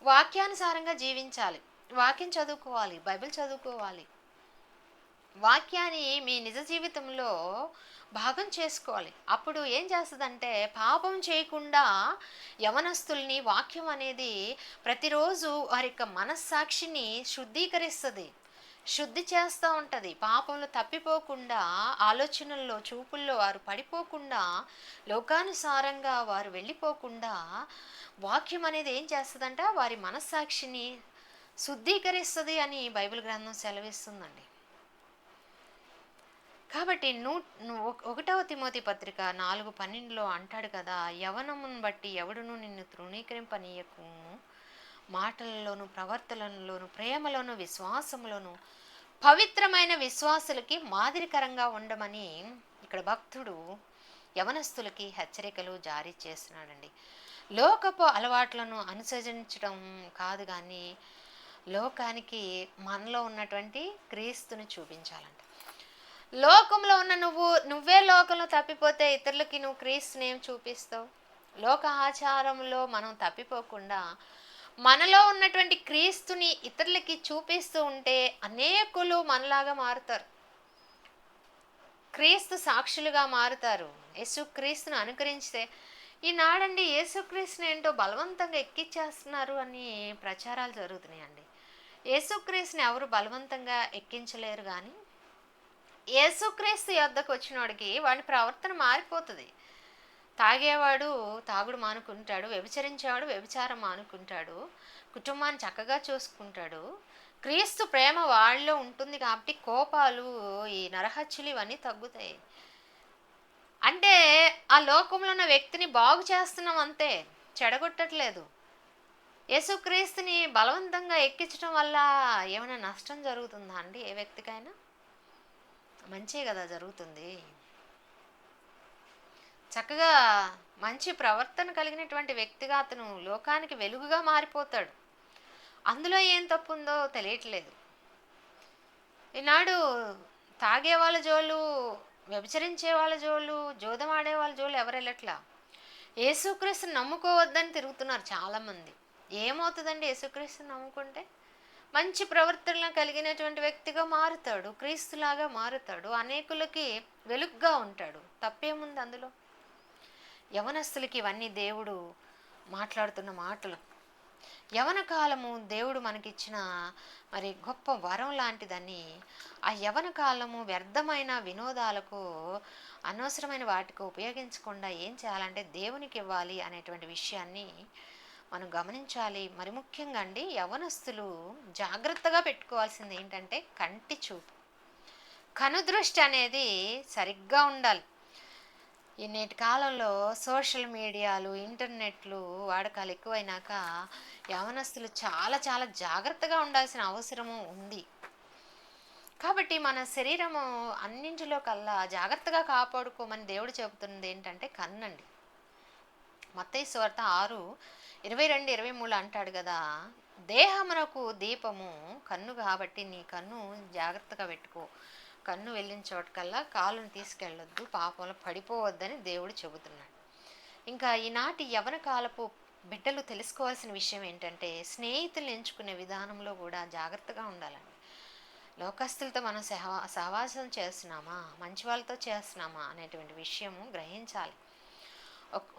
వాక్యానుసారంగా జీవించాలి. వాక్యం చదువుకోవాలి, బైబిల్ చదువుకోవాలి. వాక్యాన్ని మీ నిజ జీవితంలో భాగం చేసుకోవాలి. అప్పుడు ఏం చేస్తుందంటే పాపం చేయకుండా యవనస్తుల్ని వాక్యం అనేది ప్రతిరోజు వారి యొక్క మనస్సాక్షిని శుద్ధీకరిస్తుంది, శుద్ధి చేస్తూ ఉంటుంది. పాపంలో తప్పిపోకుండా, ఆలోచనల్లో, చూపుల్లో వారు పడిపోకుండా, లోకానుసారంగా వారు వెళ్ళిపోకుండా వాక్యం అనేది ఏం చేస్తుందంట, వారి మనస్సాక్షిని శుద్ధీకరిస్తుంది అని బైబిల్ గ్రంథం సెలవిస్తుందండి. కాబట్టి 1 తిమోతి పత్రిక 4:12 అంటాడు కదా, యవనమును బట్టి ఎవడును నిన్ను తృణీకరింపనీయకు, మాటలలోను, ప్రవర్తనలోను, ప్రేమలోను, విశ్వాసములోను పవిత్రమైన విశ్వాసులకి మాదిరికరంగా ఉండమని ఇక్కడ భక్తుడు యవనస్తులకి హెచ్చరికలు జారీ చేస్తున్నాడండి. లోకపు అలవాట్లను అనుసరించడం కాదు, కానీ లోకానికి మనలో ఉన్నటువంటి క్రీస్తుని చూపించాలంట. లోకంలో ఉన్న నువ్వే లోకంలో తప్పిపోతే ఇతరులకి నువ్వు క్రీస్తుని ఏం చూపిస్తావు? లోక ఆచారంలో మనం తప్పిపోకుండా మనలో ఉన్నటువంటి క్రీస్తుని ఇతరులకి చూపిస్తూ ఉంటే అనేకులు మనలాగా మారుతారు, క్రీస్తు సాక్షులుగా మారుతారు. యేసుక్రీస్తును అనుకరిస్తే, ఈనాడండి యేసుక్రీస్తుని ఏంటో బలవంతంగా ఎక్కించేస్తున్నారు అని ప్రచారాలు జరుగుతున్నాయండి. యేసుక్రీస్తుని ఎవరు బలవంతంగా ఎక్కించలేరు, కానీ యేసుక్రీస్తు యొద్దకు వచ్చినోడికి వాడి ప్రవర్తన మారిపోతుంది. తాగేవాడు తాగుడు మానుకుంటాడు, వ్యభిచరించేవాడు వ్యభిచారం మానుకుంటాడు, కుటుంబాన్ని చక్కగా చూసుకుంటాడు. క్రీస్తు ప్రేమ వాళ్ళలో ఉంటుంది కాబట్టి కోపాలు, ఈ నరహత్యలు ఇవన్నీ తగ్గుతాయి. అంటే ఆ లోకంలో ఉన్న వ్యక్తిని బాగు చేస్తున్నాం అంతే, చెడగొట్టట్లేదు. యేసుక్రీస్తుని బలవంతంగా ఎక్కించడం వల్ల ఏమైనా నష్టం జరుగుతుందా అండి? ఏ వ్యక్తికైనా మంచే కదా జరుగుతుంది. చక్కగా మంచి ప్రవర్తన కలిగినటువంటి వ్యక్తిగా అతను లోకానికి వెలుగుగా మారిపోతాడు. అందులో ఏం తప్పు ఉందో తెలియట్లేదు. ఈనాడు తాగే వాళ్ళ జోలు, వ్యభిచరించే వాళ్ళ జోలు, జోదమాడే వాళ్ళ జోలు ఎవరు వెళ్ళట్లా. యేసుక్రీస్తుని నమ్ముకోవద్దని తిరుగుతున్నారు చాలామంది. ఏమవుతుందండి యేసుక్రీస్తుని నమ్ముకుంటే? మంచి ప్రవర్తన కలిగినటువంటి వ్యక్తిగా మారుతాడు, క్రీస్తులాగా మారుతాడు, అనేకులకి వెలుగుగా ఉంటాడు. తప్పేముంది అందులో? యవనస్తులకి ఇవన్నీ దేవుడు మాట్లాడుతున్న మాటలు. యవన కాలము దేవుడు మనకిచ్చిన మరి గొప్ప వరం లాంటిదని. ఆ యవన కాలము వ్యర్థమైన వినోదాలకు, అనవసరమైన వాటికి ఉపయోగించకుండా ఏం చేయాలంటే దేవునికి ఇవ్వాలి అనేటువంటి విషయాన్ని మనం గమనించాలి. మరి ముఖ్యంగా అండి యవనస్తులు జాగ్రత్తగా పెట్టుకోవాల్సింది ఏంటంటే కంటి చూపు. కనుదృష్టి అనేది సరిగ్గా ఉండాలి. ఈ నేటి కాలంలో సోషల్ మీడియాలు, ఇంటర్నెట్లు వాడకాలు ఎక్కువైనాక యవనస్తులు చాలా చాలా జాగ్రత్తగా ఉండాల్సిన అవసరము ఉంది. కాబట్టి మన శరీరము అన్నింటిలో కల్లా జాగ్రత్తగా కాపాడుకోమని దేవుడు చెబుతున్నది ఏంటంటే కన్నండి. మత్తయి సువార్త 6:22-23 అంటాడు కదా, దేహమునకు దీపము కన్ను కాబట్టి నీ కన్ను జాగ్రత్తగా పెట్టుకో, కన్ను వెళ్ళిన చోటకల్లా కాలును తీసుకెళ్ళొద్దు, పాపంలో పడిపోవద్దని దేవుడు చెబుతున్నాడు. ఇంకా ఈనాటి యవన కాలపు బిడ్డలు తెలుసుకోవాల్సిన విషయం ఏంటంటే స్నేహితులను ఎంచుకునే విధానంలో కూడా జాగ్రత్తగా ఉండాలండి. లోకస్తులతో మనం సహవాసం చేస్తున్నామా, మంచి వాళ్ళతో చేస్తున్నామా అనేటువంటి విషయము గ్రహించాలి.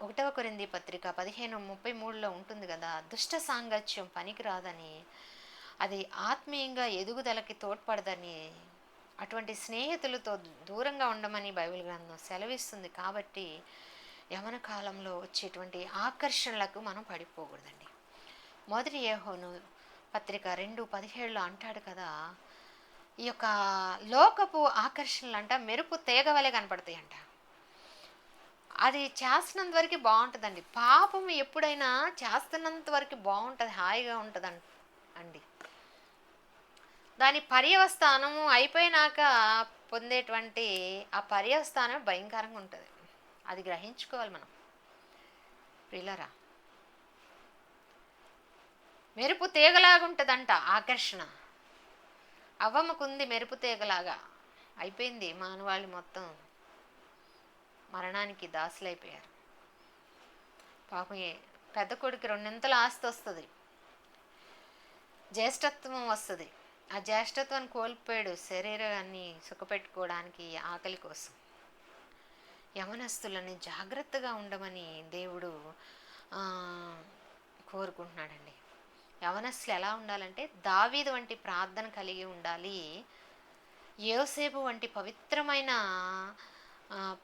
1 కొరింథీ పత్రిక 15:33లో ఉంటుంది కదా, దుష్ట సాంగత్యం పనికిరాదని, అది ఆత్మీయంగా ఎదుగుదలకి తోడ్పడదని, అటువంటి స్నేహితులతో దూరంగా ఉండమని బైబిల్ గ్రంథం సెలవిస్తుంది. కాబట్టి యవన కాలంలో వచ్చేటువంటి ఆకర్షణలకు మనం పడిపోకూడదండి. 1 యోహాను పత్రిక 2:17లో అంటాడు కదా, ఈ యొక్క లోకపు ఆకర్షణలు అంట మెరుపు తీగ వలె కనపడతాయి అంట. అది చేస్తున్నంత వరకు బాగుంటుందండి. పాపం ఎప్పుడైనా చేస్తున్నంత వరకు బాగుంటుంది, హాయిగా ఉంటుంది అండి. దాని పర్యవస్థానము అయిపోయినాక పొందేటువంటి ఆ పర్యవస్థానం భయంకరంగా ఉంటుంది. అది గ్రహించుకోవాలి మనం ప్రియులారా. మెరుపు తీగలాగా ఉంటుందంట ఆకర్షణ. అవ్వమ్మకుంది మెరుపు తీగలాగా, అయిపోయింది. మానవాళి మొత్తం మరణానికి దాసులైపోయారు. పాపం పెద్ద కొడుకు 2 ఆస్తి వస్తుంది, జ్యేష్ఠత్వం వస్తుంది. ఆ జ్యేష్ఠత్వాన్ని కోల్పోయాడు శరీరాన్ని సుఖపెట్టుకోవడానికి, ఆకలి కోసం. యవనస్తులని జాగ్రత్తగా ఉండమని దేవుడు కోరుకుంటున్నాడండి. యవనస్తులు ఎలా ఉండాలంటే దావీదు వంటి ప్రార్థన కలిగి ఉండాలి, యోసేపు వంటి పవిత్రమైన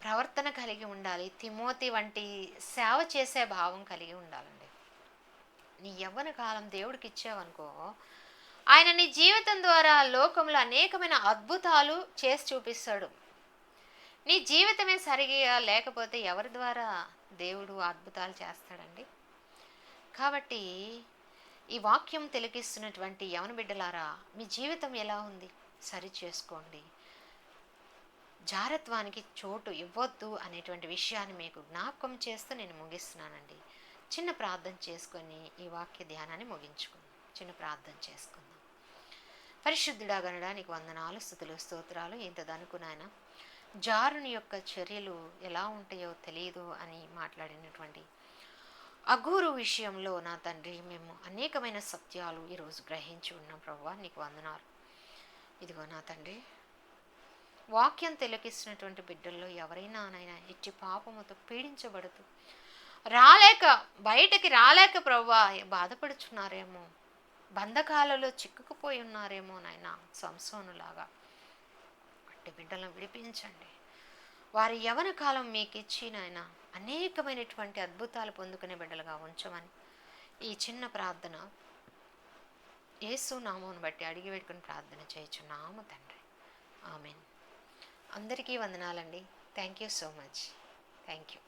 ప్రవర్తన కలిగి ఉండాలి, తిమోతి వంటి సేవ చేసే భావం కలిగి ఉండాలండి. నీ యవ్వన కాలం దేవుడికి ఇచ్చావనుకో, ఆయన నీ జీవితం ద్వారా లోకంలో అనేకమైన అద్భుతాలు చేసి చూపిస్తాడు. నీ జీవితమే సరిగా లేకపోతే ఎవరి ద్వారా దేవుడు అద్భుతాలు చేస్తాడండి? కాబట్టి ఈ వాక్యం తిలకిస్తున్నటువంటి యవన బిడ్డలారా, మీ జీవితం ఎలా ఉంది సరి చేసుకోండి. జారత్వానికి చోటు ఇవ్వద్దు అనేటువంటి విషయాన్ని మీకు జ్ఞాపకం చేస్తూ నేను ముగిస్తున్నానండి. చిన్న ప్రార్థన చేసుకొని ఈ వాక్య ధ్యానాన్ని ముగించుకుందాం. చిన్న ప్రార్థన చేసుకుందాం. పరిశుద్ధుడా గనుడా, నీకు వందనాలు, స్తుతులు, స్తోత్రాలు. ఇంతదనుకు నాయన, జారుని యొక్క చర్యలు ఎలా ఉంటాయో తెలియదు అని మాట్లాడినటువంటి అఘోరు విషయంలో నా తండ్రి, మేము అనేకమైన సత్యాలు ఈరోజు గ్రహించి ఉన్నాం ప్రభువా, నీకు వందనాలు. ఇదిగో నా తండ్రి, వాక్యం తిలకిస్తున్నటువంటి బిడ్డల్లో ఎవరైనా నాయన ఇచ్చి పాపముతో పీడించబడుతూ బయటకి రాలేక ప్రభువా బాధపడుచున్నారేమో, బంధకాలలో చిక్కుకుపోయి ఉన్నారేమో నాయన, సంసోనులాగా అట్టి బిడ్డలను విడిపించండి. వారి యవన కాలం మీకు ఇచ్చి నాయన అనేకమైనటువంటి అద్భుతాలు పొందుకునే బిడ్డలుగా ఉంచమని ఈ చిన్న ప్రార్థన యేసు నామమును బట్టి అడిగి పెట్టుకుని ప్రార్థన చేయుచున్నాము తండ్రి. ఆమెన్. అందరికీ వందనాలండి. Thank you so much. Thank you.